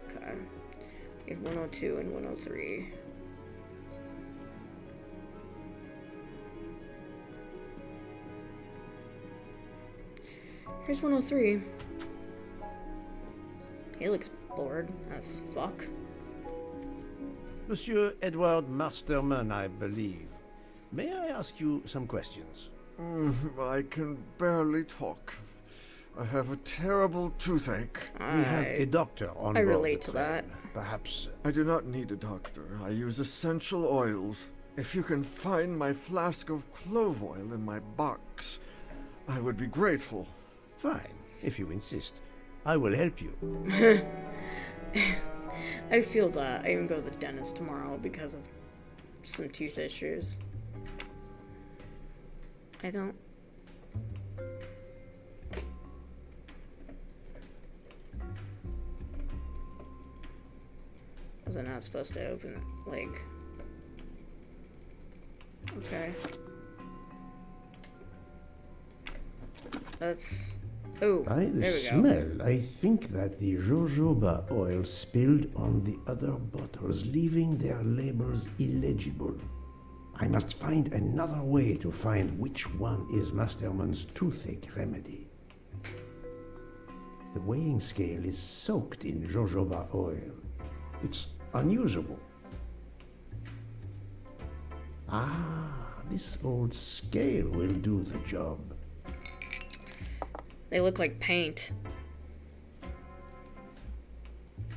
Okay. We have 102 and 103. Here's 103. He looks bored as fuck. Monsieur Edward Masterman, I believe. May I ask you some questions? I can barely talk. I have a terrible toothache. We have a doctor on I board relate the to train. that. Perhaps... I do not need a doctor. I use essential oils. If you can find my flask of clove oil in my box, I would be grateful. Fine, if you insist. I will help you. I feel that. I even go to the dentist tomorrow because of some tooth issues. I don't... Was I not supposed to open it? Like... Okay. That's... Oh, By the there we go. smell, I think that the jojoba oil spilled on the other bottles, leaving their labels illegible. I must find another way to find which one is Masterman's toothache remedy. The weighing scale is soaked in jojoba oil. It's unusable. Ah, this old scale will do the job. They look like paint.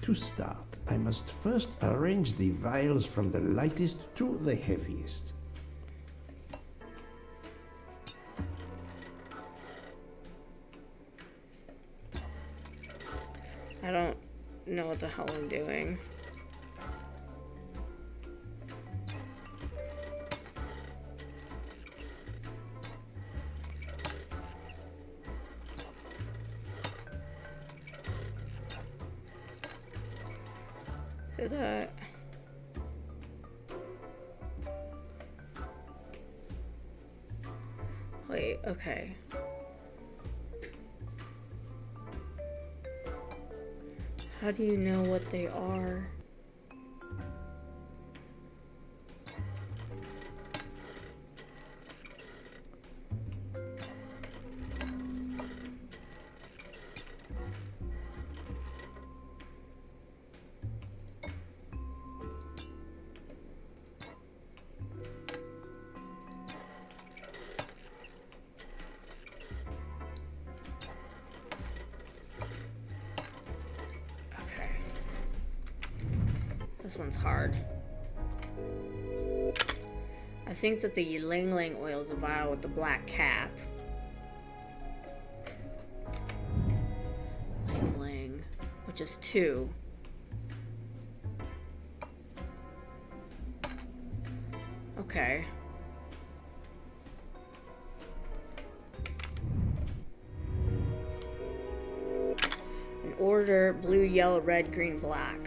To start, I must first arrange the vials from the lightest to the heaviest. I don't know what the hell I'm doing. Do that. Wait, okay. How do you know what they are? This one's hard. I think that the ylang ylang oil is the vial with the black cap. Ylang ylang, which is 2. Okay. An order: blue, yellow, red, green, black.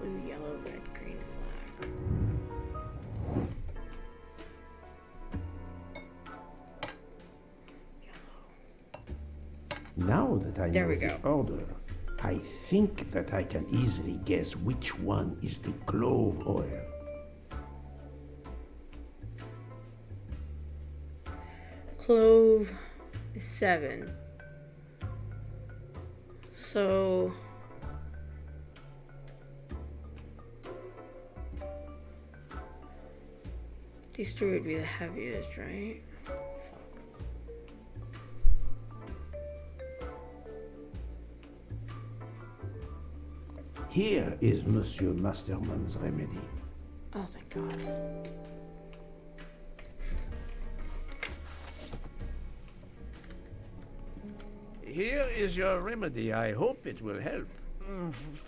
Blue, yellow, red, green, black. Now that I There know we the go. order, I think that I can easily guess which one is the clove oil. Clove is 7. So these 3 would be the heaviest, right? Here is Monsieur Masterman's remedy. Oh, thank God. Here is your remedy. I hope it will help.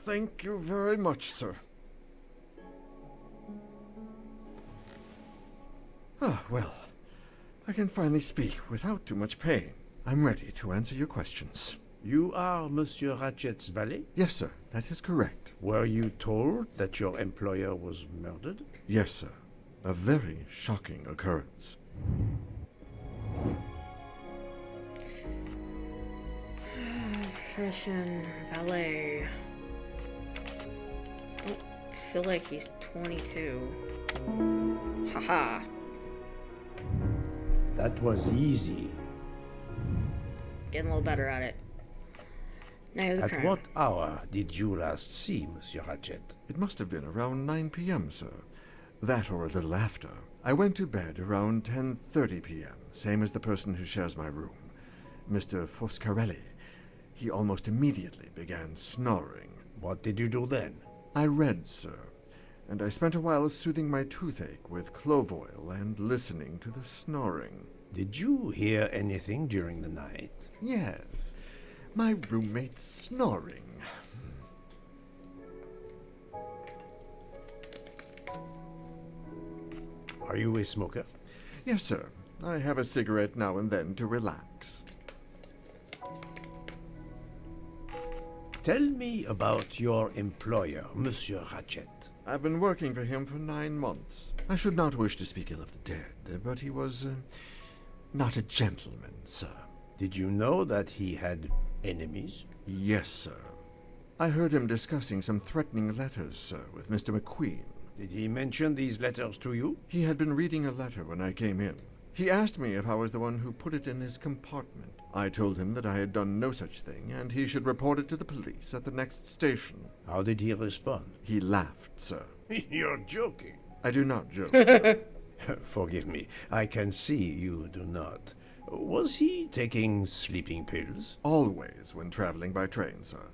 Thank you very much, sir. Ah, well, I can finally speak without too much pain. I'm ready to answer your questions. You are Monsieur Ratchet's valet? Yes, sir, that is correct. Were you told that your employer was murdered? Yes, sir. A very shocking occurrence. Profession, valet. I feel like he's 22. Haha. That was easy. Getting a little better at it. Now here's a At crime. what hour did you last see Monsieur Ratchet? It must have been around 9 p.m., sir. That or a little after. I went to bed around 10:30 p.m., same as the person who shares my room, Mr. Foscarelli. He almost immediately began snoring. What did you do then? I read, sir, and I spent a while soothing my toothache with clove oil and listening to the snoring. Did you hear anything during the night? Yes, my roommate's snoring. Are you a smoker? Yes, sir. I have a cigarette now and then to relax. Tell me about your employer, Monsieur Ratchet. I've been working for him for 9 months. I should not wish to speak ill of the dead, but he was not a gentleman, sir. Did you know that he had enemies? Yes, sir. I heard him discussing some threatening letters, sir, with Mr. McQueen. Did he mention these letters to you? He had been reading a letter when I came in. He asked me if I was the one who put it in his compartment. I told him that I had done no such thing, and he should report it to the police at the next station. How did he respond? He laughed, sir. You're joking. I do not joke, sir. Forgive me, I can see you do not. Was he taking sleeping pills? Always when traveling by train, sir.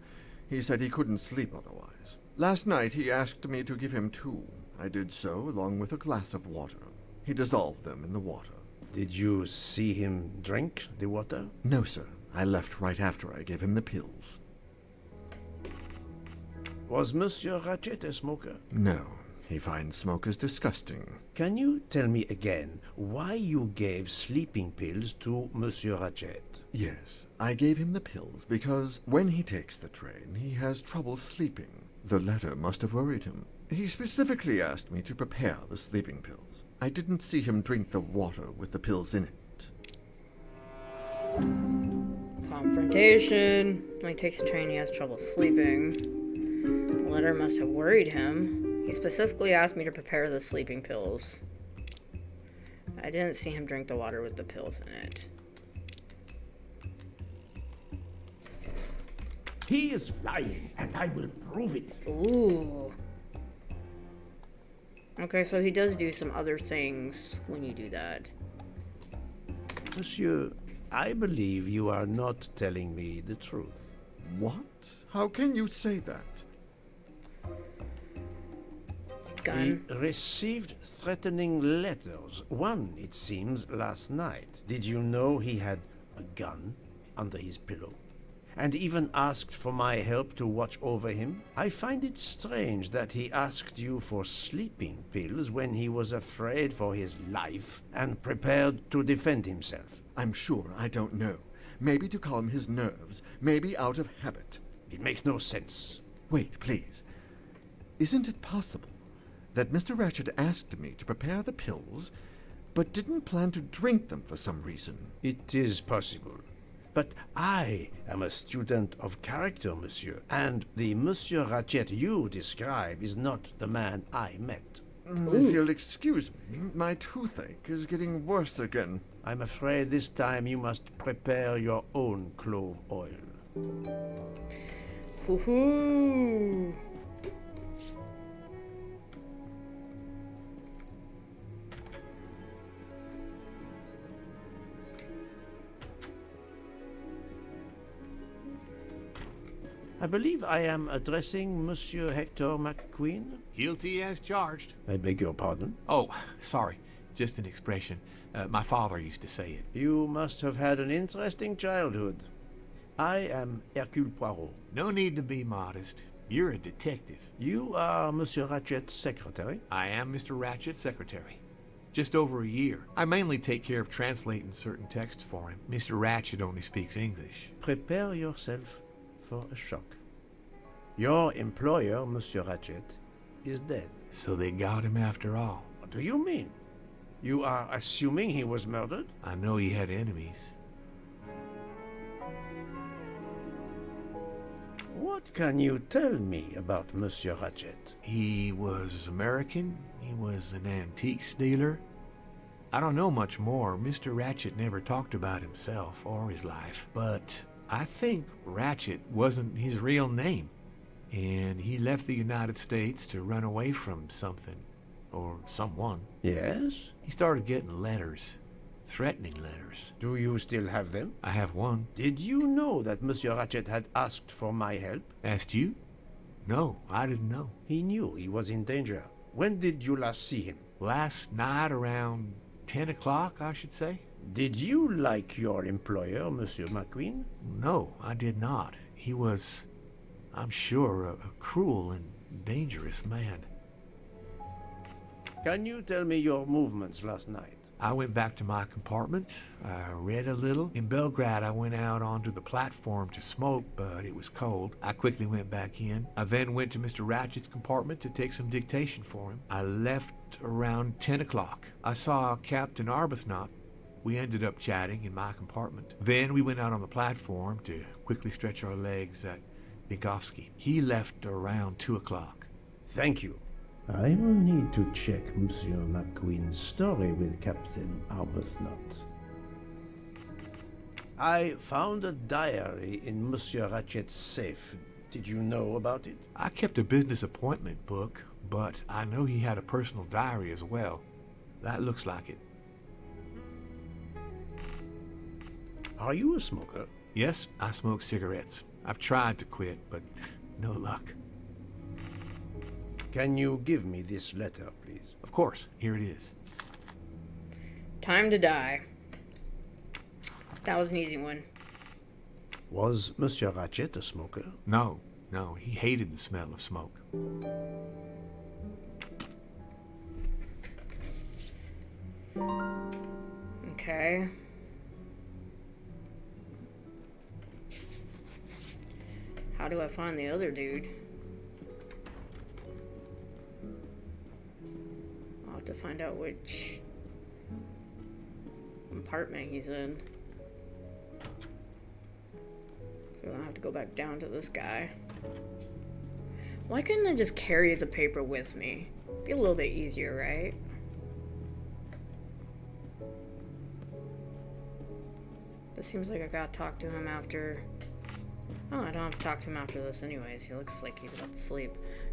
He said he couldn't sleep otherwise. Last night he asked me to give him 2. I did so, along with a glass of water. He dissolved them in the water. Did you see him drink the water? No, sir. I left right after I gave him the pills. Was Monsieur Ratchet a smoker? No. He finds smokers disgusting. Can you tell me again why you gave sleeping pills to Monsieur Ratchet? Yes, I gave him the pills because when he takes the train, he has trouble sleeping. The letter must have worried him. He specifically asked me to prepare the sleeping pills. I didn't see him drink the water with the pills in it. Confrontation. When he takes the train, he has trouble sleeping. The letter must have worried him. He specifically asked me to prepare the sleeping pills. I didn't see him drink the water with the pills in it. He is lying, and I will prove it. Ooh. Okay, so he does do some other things when you do that. Monsieur, I believe you are not telling me the truth. What? How can you say that? gun. He received threatening letters. One, it seems, last night. Did you know he had a gun under his pillow? And even asked for my help to watch over him? I find it strange that he asked you for sleeping pills when he was afraid for his life and prepared to defend himself. I'm sure I don't know. Maybe to calm his nerves, maybe out of habit. It makes no sense. Wait, please. Isn't it possible that Mr. Ratchet asked me to prepare the pills, but didn't plan to drink them for some reason? It is possible. But I am a student of character, monsieur, and the Monsieur Ratchet you describe is not the man I met. If you'll excuse me, my toothache is getting worse again. I'm afraid this time you must prepare your own clove oil. Hoo-hoo! I believe I am addressing Monsieur Hector McQueen. Guilty as charged. I beg your pardon. Oh, sorry. Just an expression. My father used to say it. You must have had an interesting childhood. I am Hercule Poirot. No need to be modest. You're a detective. You are Monsieur Ratchet's secretary? I am Mr. Ratchet's secretary. Just over a year. I mainly take care of translating certain texts for him. Mr. Ratchet only speaks English. Prepare yourself for a shock. Your employer, Monsieur Ratchet, is dead. So they got him after all. What do you mean? You are assuming he was murdered? I know he had enemies. What can you tell me about Monsieur Ratchet? He was American. He was an antiques dealer. I don't know much more. Mr. Ratchet never talked about himself or his life. But I think Ratchet wasn't his real name. And he left the United States to run away from something. Or someone. Yes? He started getting letters. Threatening letters. Do you still have them? I have one. Did you know that Monsieur Ratchet had asked for my help? Asked you? No, I didn't know. He knew he was in danger. When did you last see him? Last night around 10 o'clock, I should say. Did you like your employer, Monsieur McQueen? No, I did not. He was, I'm sure, a cruel and dangerous man. Can you tell me your movements last night? I went back to my compartment. I read a little. In Belgrade, I went out onto the platform to smoke, but it was cold. I quickly went back in. I then went to Mr. Ratchet's compartment to take some dictation for him. I left around 10 o'clock. I saw Captain Arbuthnot. We ended up chatting in my compartment. Then we went out on the platform to quickly stretch our legs at Minkowski. He left around 2 o'clock. Thank you. I will need to check Monsieur McQueen's story with Captain Arbuthnot. I found a diary in Monsieur Ratchet's safe. Did you know about it? I kept a business appointment book, but I know he had a personal diary as well. That looks like it. Are you a smoker? Yes, I smoke cigarettes. I've tried to quit, but no luck. Can you give me this letter, please? Of course, here it is. Time to die. That was an easy one. Was Monsieur Ratchet a smoker? No, he hated the smell of smoke. Okay. How do I find the other dude? I'll have to find out which compartment he's in. So I'll have to go back down to this guy. Why couldn't I just carry the paper with me? Be a little bit easier, right? It seems like I gotta talk to him after... Oh, I don't have to talk to him after this anyways. He looks like he's about to sleep.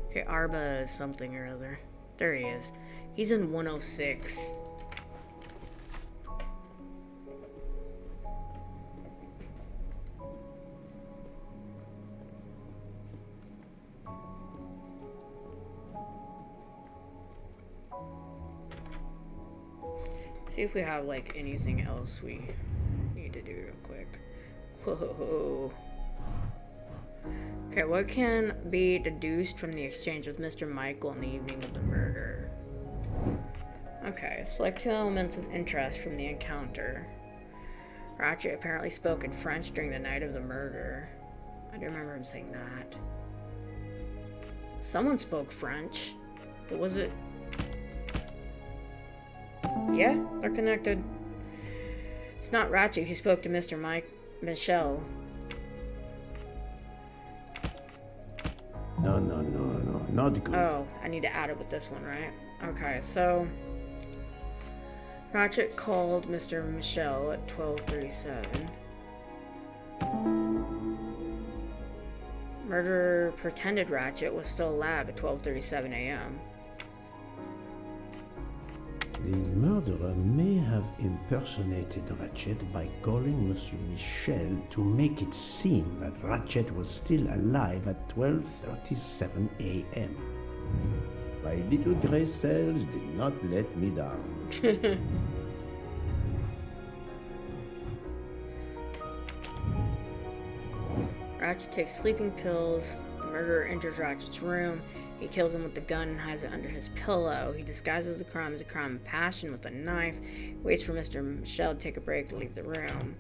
Okay, Arba is something or other. There he is. He's in 106. See if we have like anything else we need to do real quick. Whoa. Okay, what can be deduced from the exchange with Mr. Michael on the evening of the murder? Okay, select 2 elements of interest from the encounter. Ratchet apparently spoke in French during the night of the murder. I do remember him saying that. Someone spoke French. But was it? Yeah, they're connected. It's not Ratchet who spoke to Mr. Michel. No, not good. Oh, I need to add it with this one, right? Okay, so Ratchet called Mr. Michel at 12:37. Murderer pretended Ratchet was still alive at 12:37 a.m. The murderer may have impersonated Ratchet by calling Monsieur Michel to make it seem that Ratchet was still alive at 12:37 a.m. My little gray cells did not let me down. Ratchet takes sleeping pills. The murderer enters Ratchet's room. He kills him with the gun and hides it under his pillow. He disguises the crime as a crime of passion with a knife. He waits for Mr. Michel to take a break to leave the room.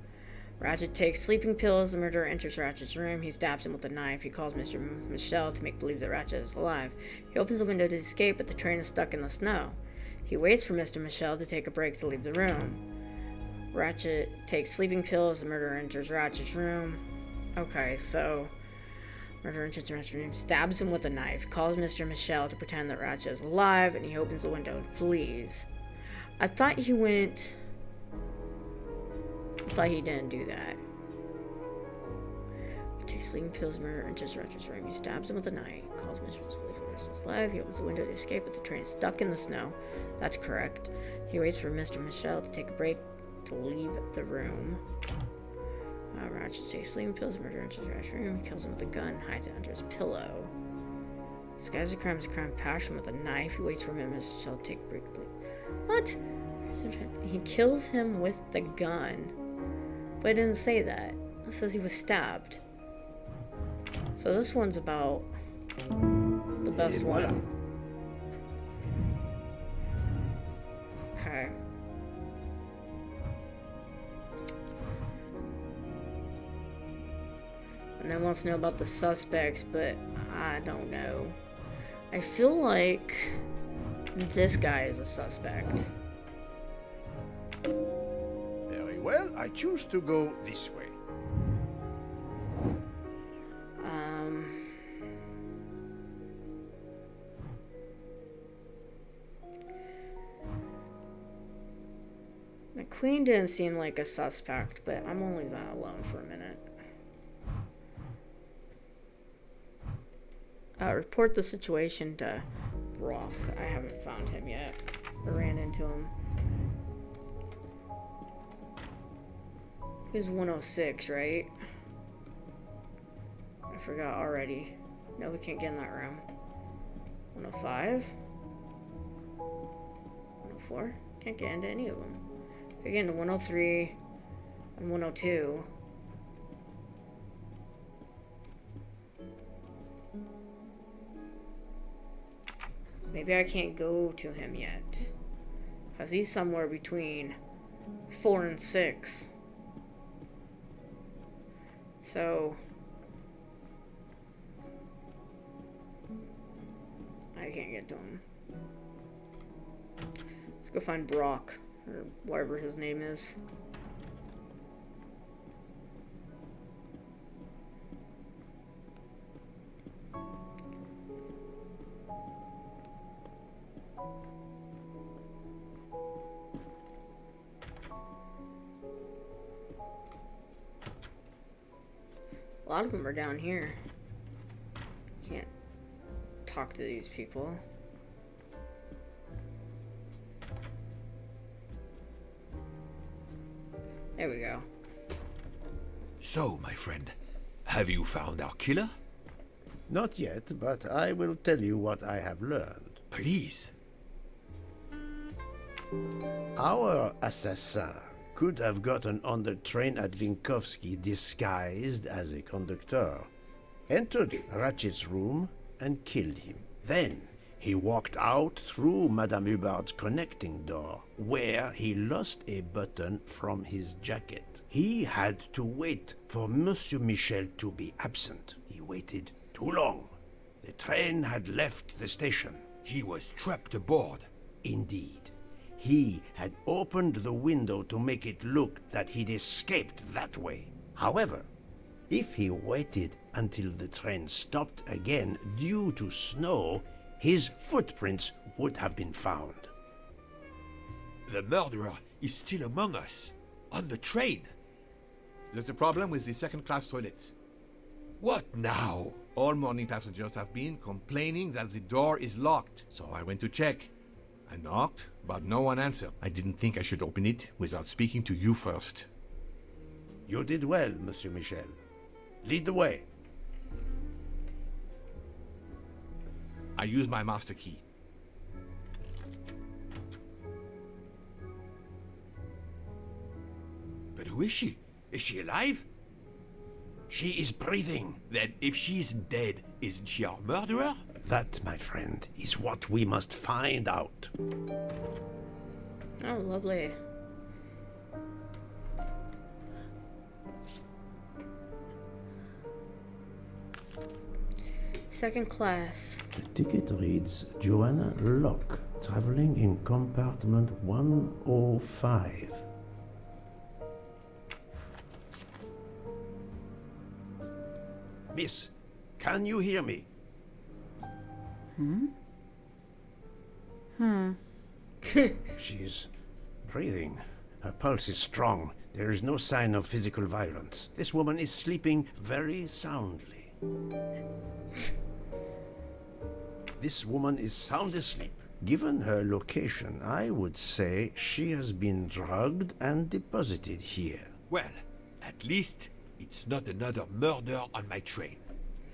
Ratchet takes sleeping pills. The murderer enters Ratchet's room. He stabs him with a knife. He calls Mr. Michel to make believe that Ratchet is alive. He opens the window to escape, but the train is stuck in the snow. He waits for Mr. Michel to take a break to leave the room. Ratchet takes sleeping pills. The murderer enters Ratchet's room. Okay, so murderer enters Ratchet's room, stabs him with a knife, calls Mr. Michel to pretend that Ratchet is alive, and he opens the window and flees. I thought he didn't do that. He takes sleeping pills, murderer enters Ratchet's room. He stabs him with a knife, calls Mr. Michel to Ratchet is alive. He opens the window to escape, but the train is stuck in the snow. That's correct. He waits for Mr. Michel to take a break to leave the room. Ratchet takes sleeping pills, murderer enters Ratchet's room, he kills him with a gun, hides it under his pillow. Disguises the crime as a crime of passion with a knife. He waits for him as Michel to take a break. What? He kills him with the gun. But it didn't say that. It says he was stabbed. So this one's about the best one. Okay. And then wants to know about the suspects, but I don't know. I feel like this guy is a suspect. Very well, I choose to go this way. McQueen didn't seem like a suspect, but I'm gonna leave that alone for a minute. Report the situation to Brock. I haven't found him yet. I ran into him. He was 106, right? I forgot already. No, we can't get in that room. 105? 104? Can't get into any of them. Can get into 103 and 102. Maybe I can't go to him yet. Because he's somewhere between 4 and 6. So I can't get to him. Let's go find Brock, or whatever his name is. A lot of them are down here. Can't talk to these people. There we go. So, my friend, have you found our killer? Not yet, but I will tell you what I have learned. Please. Our assassin could have gotten on the train at Vinkovsky disguised as a conductor, entered Ratchet's room, and killed him. Then he walked out through Madame Hubbard's connecting door, where he lost a button from his jacket. He had to wait for Monsieur Michel to be absent. He waited too long. The train had left the station. He was trapped aboard. Indeed. He had opened the window to make it look that he'd escaped that way. However, if he waited until the train stopped again due to snow, his footprints would have been found. The murderer is still among us, on the train. There's a problem with the second-class toilets. What now? All morning passengers have been complaining that the door is locked, so I went to check. I knocked, but no one answered. I didn't think I should open it without speaking to you first. You did well, Monsieur Michel. Lead the way. I used my master key. But who is she? Is she alive? She is breathing. Then if she isn't dead, isn't she our murderer? That, my friend, is what we must find out. Oh, lovely. Second class. The ticket reads Joanna Locke, traveling in compartment 105. Miss, can you hear me? She's breathing. Her pulse is strong. There is no sign of physical violence. This woman is sleeping very soundly. This woman is sound asleep. Given her location, I would say she has been drugged and deposited here. Well, at least it's not another murder on my train.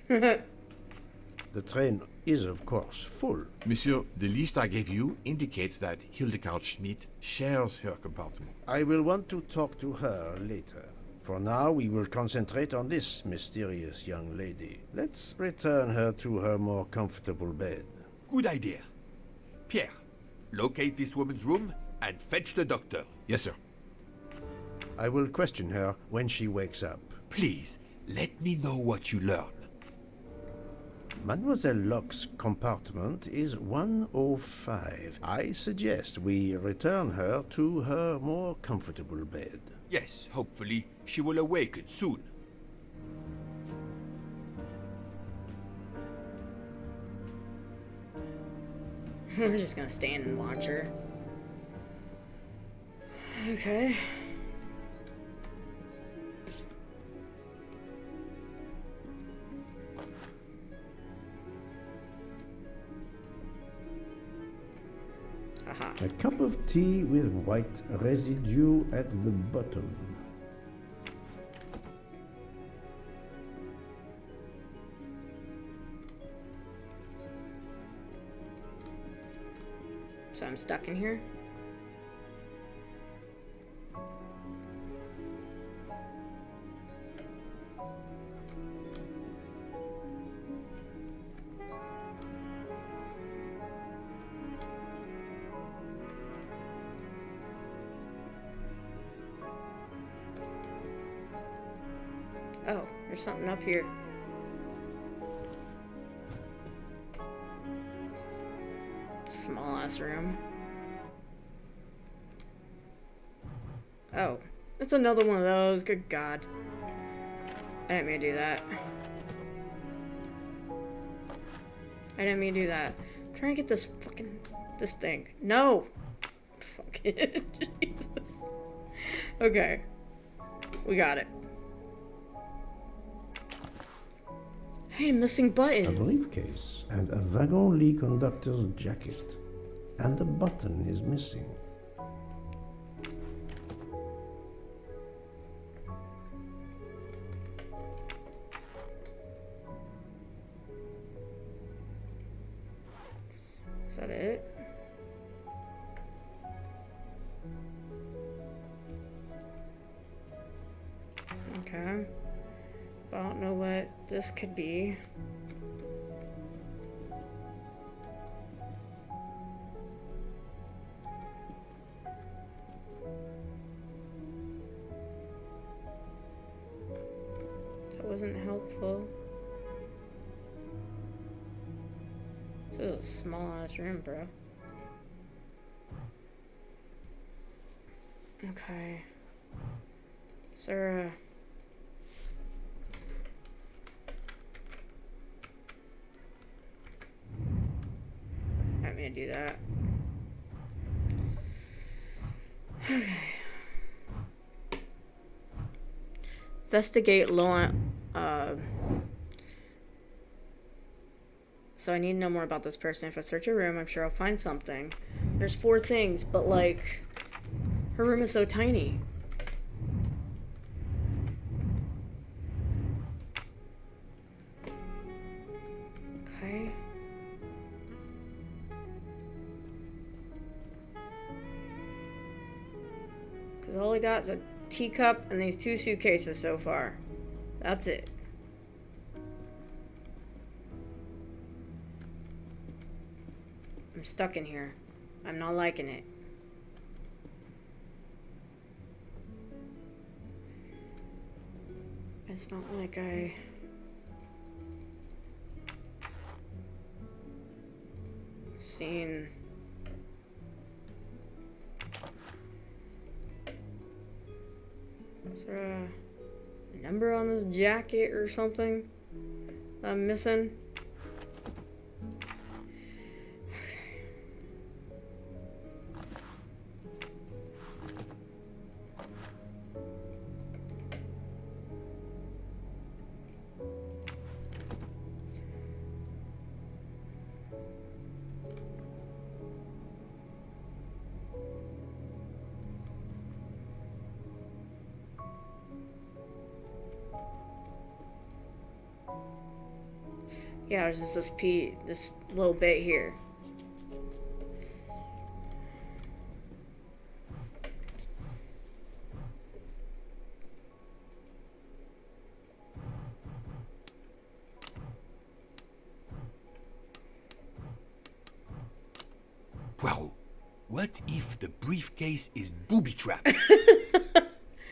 The train is, of course, full. Monsieur, the list I gave you indicates that Hildegard Schmidt shares her compartment. I will want to talk to her later. For now, we will concentrate on this mysterious young lady. Let's return her to her more comfortable bed. Good idea. Pierre, locate this woman's room and fetch the doctor. Yes, sir. I will question her when she wakes up. Please, let me know what you learn. Mademoiselle Locke's compartment is 105. I suggest we return her to her more comfortable bed. Yes, hopefully she will awaken soon. We're just gonna stand and watch her. Okay. Aha. A cup of tea with white residue at the bottom. So I'm stuck in here? Oh, there's something up here. Small ass room. Oh, it's another one of those. Good God. I didn't mean to do that. I didn't mean to do that. I'm trying to get this this thing. No! Fuck it. Jesus. Okay. We got it. Hey, missing A button. briefcase and a wagon-lit conductor's jacket. And the button is missing. Is that it? this could be. That wasn't helpful. This is a small ass room, bro. Okay. Is there a... I'm gonna do that. Okay. Investigate low on... So I need to know more about this person. If I search a room, I'm sure I'll find something. There's 4 things, but like... Her room is so tiny. Okay. Because all I got is a teacup and these 2 suitcases so far. That's it. I'm stuck in here. I'm not liking it. It's not like I... seen... Is there a number on this jacket or something that I'm missing? Yeah, there's just this little bit here. Poirot, what if the briefcase is booby-trapped?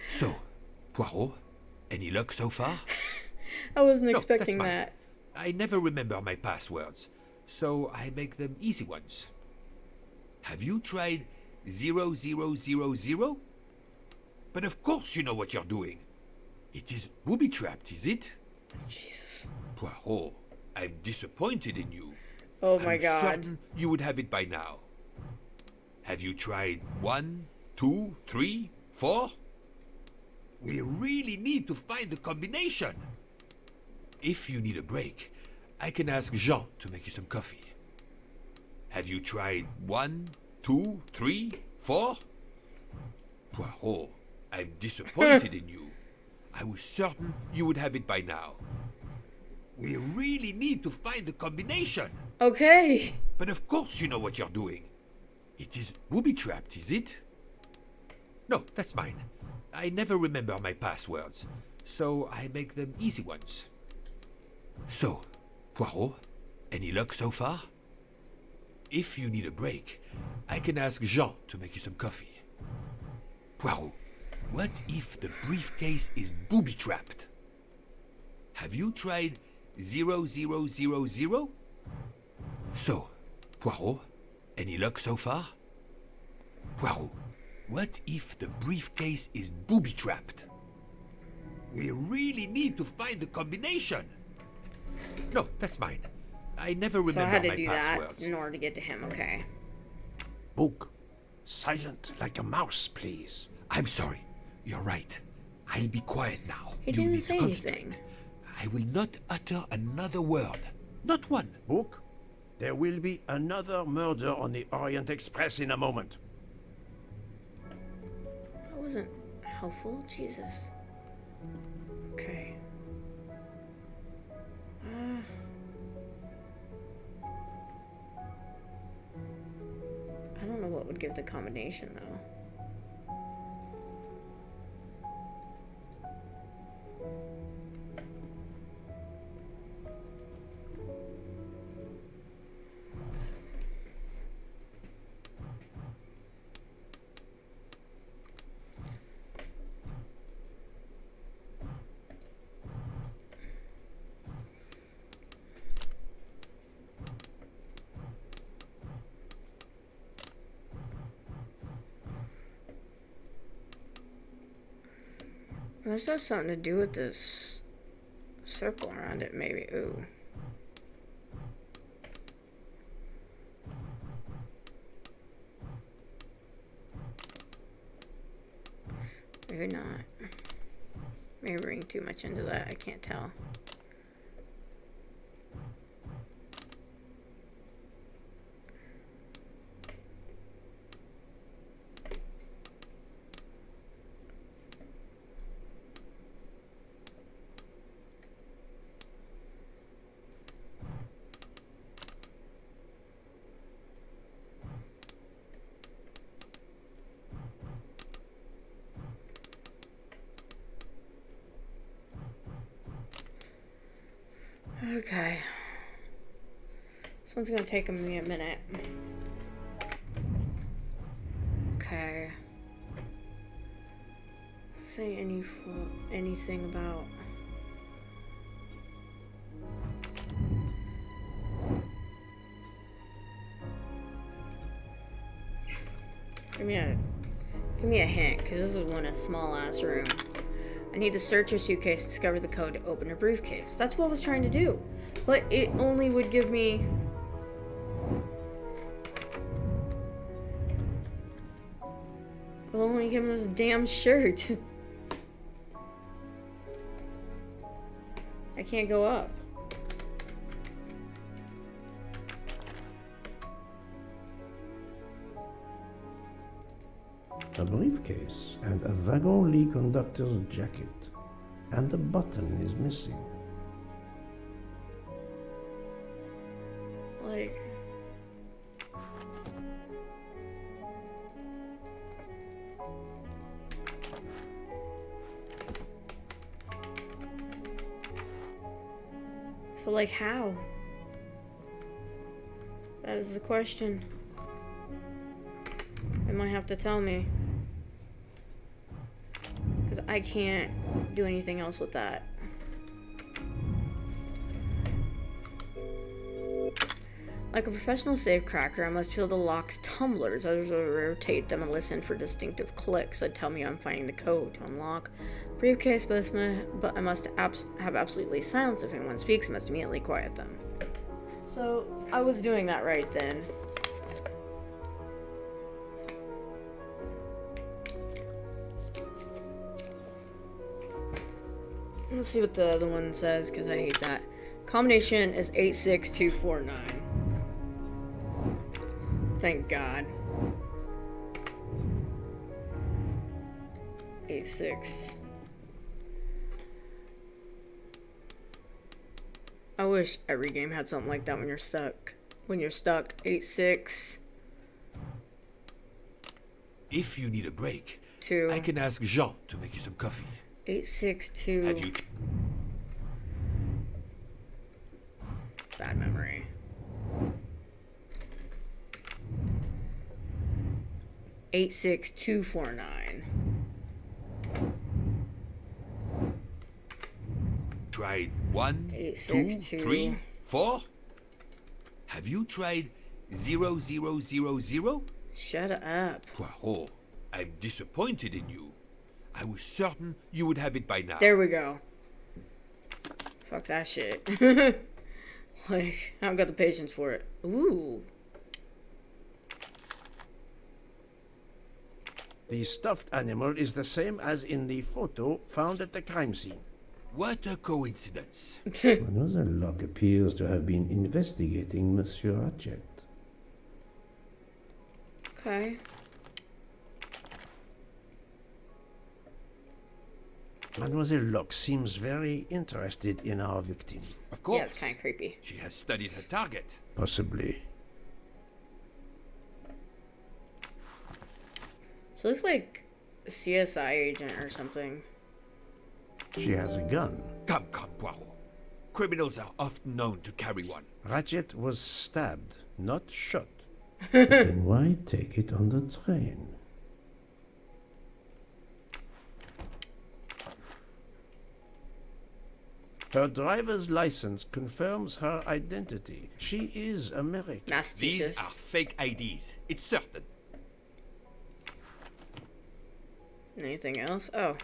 So, Poirot, any luck so far? I wasn't No, expecting that's fine. that. I never remember my passwords, so I make them easy ones. Have you tried 0000? But of course you know what you're doing. It is booby-trapped, is it? Jesus. Poirot, I'm disappointed in you. Oh my I'm god. certain you would have it by now. Have you tried 1, 2, 3, 4? We really need to find the combination. If you need a break, I can ask Jean to make you some coffee. Have you tried 1, 2, 3, 4? Poirot, I'm disappointed in you. I was certain you would have it by now. We really need to find the combination. Okay. But of course you know what you're doing. It is booby-trapped, is it? No, that's mine. I never remember my passwords, so I make them easy ones. So, Poirot, any luck so far? If you need a break, I can ask Jean to make you some coffee. Poirot, what if the briefcase is booby-trapped? Have you tried 0000? So, Poirot, any luck so far? Poirot, what if the briefcase is booby-trapped? We really need to find the combination. No, that's mine. I never remember So I had to my do passwords. that in order to get to him, okay. Book, silent like a mouse, please. I'm sorry. You're right. I'll be quiet now. He You didn't need to say concentrate. anything. I will not utter another word. Not one. Book, there will be another murder on the Orient Express in a moment. That wasn't helpful. Jesus. Okay. I don't know what would give the combination, though. Must have something to do with this circle around it, maybe. Ooh. Maybe not. Maybe reading too much into that. I can't tell. Okay. This one's gonna take me a minute. Okay. Say anything about give me a hint, because this is a small ass room. I need to search your suitcase to discover the code to open a briefcase. That's what I was trying to do. But it only would give me... It'll only give me this damn shirt. I can't go up. A briefcase and a wagon conductor's jacket, and the button is missing. Like... So, like, how? That is the question. You might have to tell me. Because I can't do anything else with that. Like a professional safecracker, I must feel the lock's tumblers. Others will rotate them and listen for distinctive clicks that tell me I'm finding the code to unlock briefcase, but I must have absolutely silence. If anyone speaks, I must immediately quiet them. So, I was doing that right then. Let's see what the other one says, because I hate that. Combination is 86249. Thank God. 86. I wish every game had something like that when you're stuck. 86. If you need a break, 2. I can ask Jean to make you some coffee. 862. Have you... Bad memory. $86249. Tried 1, 8, 2, 6, 2. 3, 4? Have you tried 0000? Shut up. Poirot, I'm disappointed in you. I was certain you would have it by now. There we go. Fuck that shit. Like, I haven't got the patience for it. Ooh. The stuffed animal is the same as in the photo found at the crime scene. What a coincidence. Mademoiselle Locke appears to have been investigating Monsieur Ratchet. Okay. Mademoiselle Locke seems very interested in our victim. Of course. Yeah, it's kind of creepy. She has studied her target. Possibly. She looks like a CSI agent or something. She has a gun. Come, Poirot. Criminals are often known to carry one. Ratchet was stabbed, not shot. Then why take it on the train? Her driver's license confirms her identity. She is American. Massachusetts. These are fake IDs. It's certain. Anything else? Oh.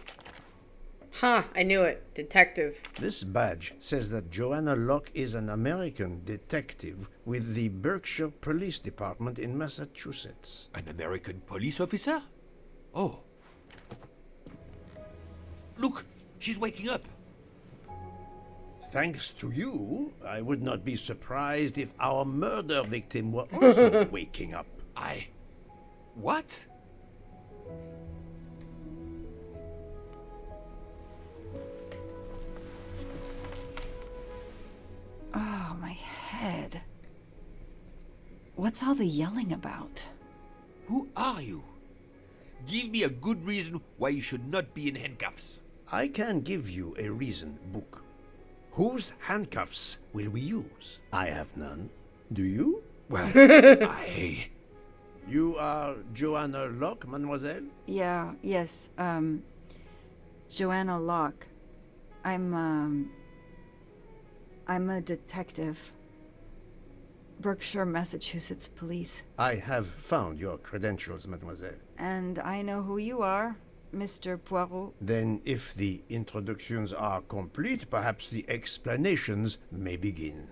Ha! I knew it. Detective. This badge says that Joanna Locke is an American detective with the Berkshire Police Department in Massachusetts. An American police officer? Oh. Look, she's waking up. Thanks to you, I would not be surprised if our murder victim were also waking up. What? Oh, my head. What's all the yelling about? Who are you? Give me a good reason why you should not be in handcuffs. I can give you a reason, Book. Whose handcuffs will we use? I have none. Do you? Well, You are Joanna Locke, mademoiselle? Yes, Joanna Locke. I'm a detective. Berkshire, Massachusetts Police. I have found your credentials, mademoiselle. And I know who you are, Mr. Poirot. Then, if the introductions are complete, perhaps the explanations may begin.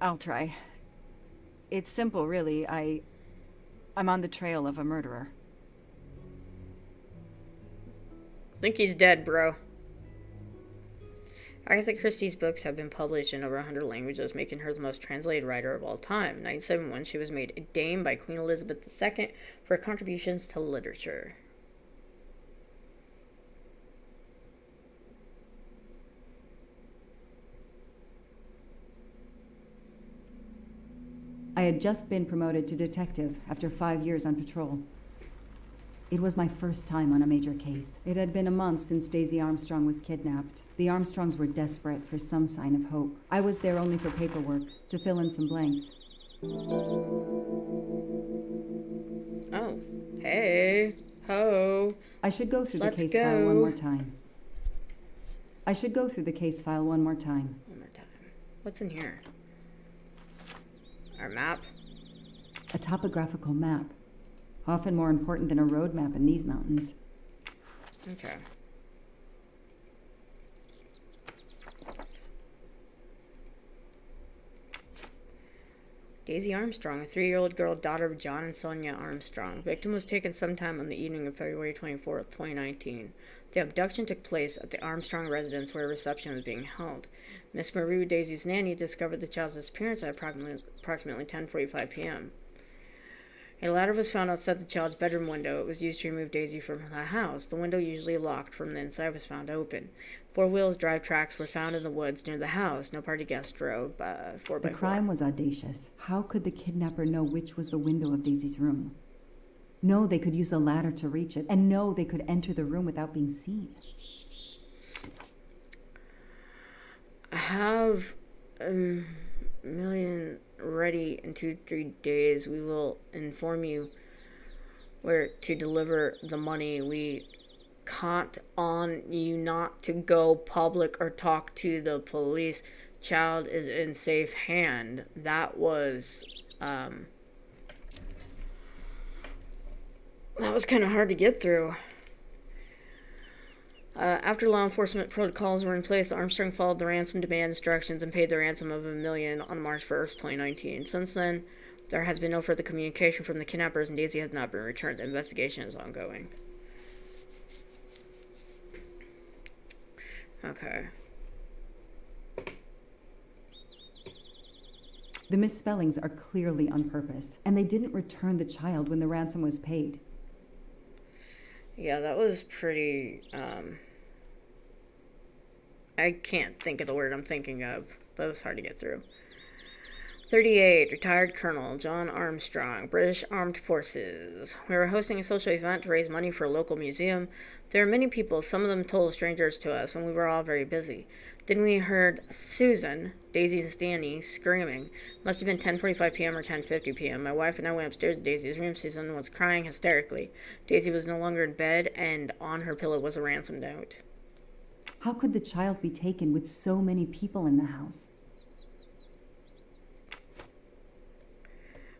I'll try. It's simple, really. I'm on the trail of a murderer. Think he's dead, bro. Agatha Christie's books have been published in over 100 languages, making her the most translated writer of all time. In 1971, she was made a dame by Queen Elizabeth II for her contributions to literature. I had just been promoted to detective after 5 years on patrol. It was my first time on a major case. It had been a month since Daisy Armstrong was kidnapped. The Armstrongs were desperate for some sign of hope. I was there only for paperwork, to fill in some blanks. Oh, hey, ho. I should go through the Let's case go. file one more time. One more time. What's in here? Our map? A topographical map. Often more important than a road map in these mountains. Okay. Daisy Armstrong, a 3-year-old girl, daughter of John and Sonia Armstrong. Victim was taken sometime on the evening of February 24th, 2019. The abduction took place at the Armstrong residence where a reception was being held. Miss Marie, Daisy's nanny, discovered the child's disappearance at approximately 10:45 p.m. A ladder was found outside the child's bedroom window. It was used to remove Daisy from the house. The window, usually locked from the inside, was found open. 4-wheel drive tracks were found in the woods near the house. No party guests drove 4x4. The crime was audacious. How could the kidnapper know which was the window of Daisy's room? No, they could use a ladder to reach it. And no, they could enter the room without being seen. I have a million ready in 2-3 days. We will inform you where to deliver the money. We count on you not to go public or talk to the police. Child is in safe hand. That was kind of hard to get through. After law enforcement protocols were in place, Armstrong followed the ransom demand instructions and paid the ransom of $1 million on March 1st, 2019. Since then, there has been no further communication from the kidnappers, and Daisy has not been returned. The investigation is ongoing. Okay. The misspellings are clearly on purpose, and they didn't return the child when the ransom was paid. Yeah, that was pretty, I can't think of the word I'm thinking of, but it was hard to get through. 38, retired Colonel John Armstrong, British Armed Forces. We were hosting a social event to raise money for a local museum. There were many people, some of them total strangers to us, and we were all very busy. Then we heard Susan, Daisy's nanny, screaming. Must have been 10:45 p.m. or 10:50 p.m. My wife and I went upstairs to Daisy's room. Susan was crying hysterically. Daisy was no longer in bed, and on her pillow was a ransom note. How could the child be taken with so many people in the house?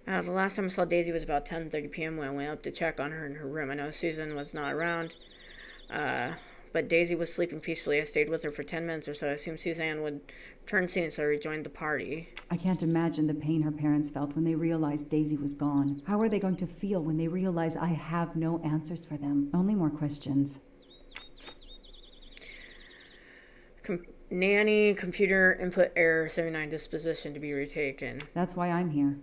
The last time I saw Daisy was about 10:30 p.m. when I went up to check on her in her room. I know Susan was not around, but Daisy was sleeping peacefully. I stayed with her for 10 minutes or so. I assumed Suzanne would turn soon, so I rejoined the party. I can't imagine the pain her parents felt when they realized Daisy was gone. How are they going to feel when they realize I have no answers for them? Only more questions. Nanny, computer input error 79, disposition to be retaken. That's why I'm here.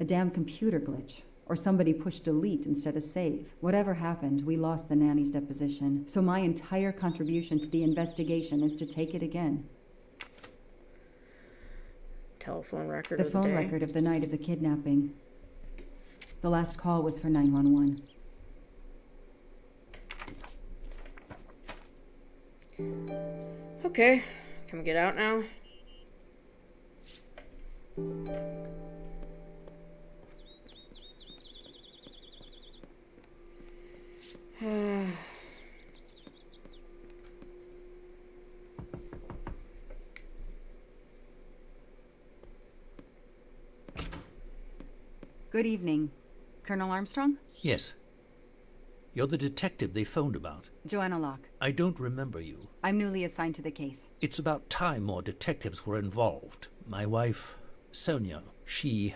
A damn computer glitch. Or somebody pushed delete instead of save. Whatever happened, we lost the nanny's deposition. So my entire contribution to the investigation is to take it again. Telephone record The of phone the day. record of the night of the kidnapping. The last call was for 911. Okay, can we get out now? Good evening. Colonel Armstrong? Yes. You're the detective they phoned about. Joanna Locke. I don't remember you. I'm newly assigned to the case. It's about time more detectives were involved. My wife, Sonia, she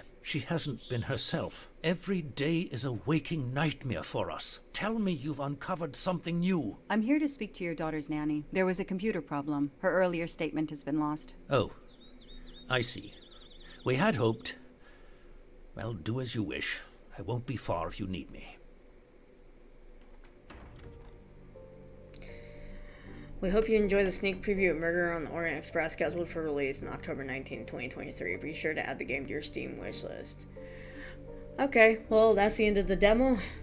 hasn't been herself. Every day is a waking nightmare for us. Tell me you've uncovered something new. I'm here to speak to your daughter's nanny. There was a computer problem. Her earlier statement has been lost. Oh, I see. We had hoped. Well, do as you wish. I won't be far if you need me. We hope you enjoy the sneak preview of Murder on the Orient Express, scheduled for release on October 19, 2023. Be sure to add the game to your Steam wishlist. Okay, well, that's the end of the demo.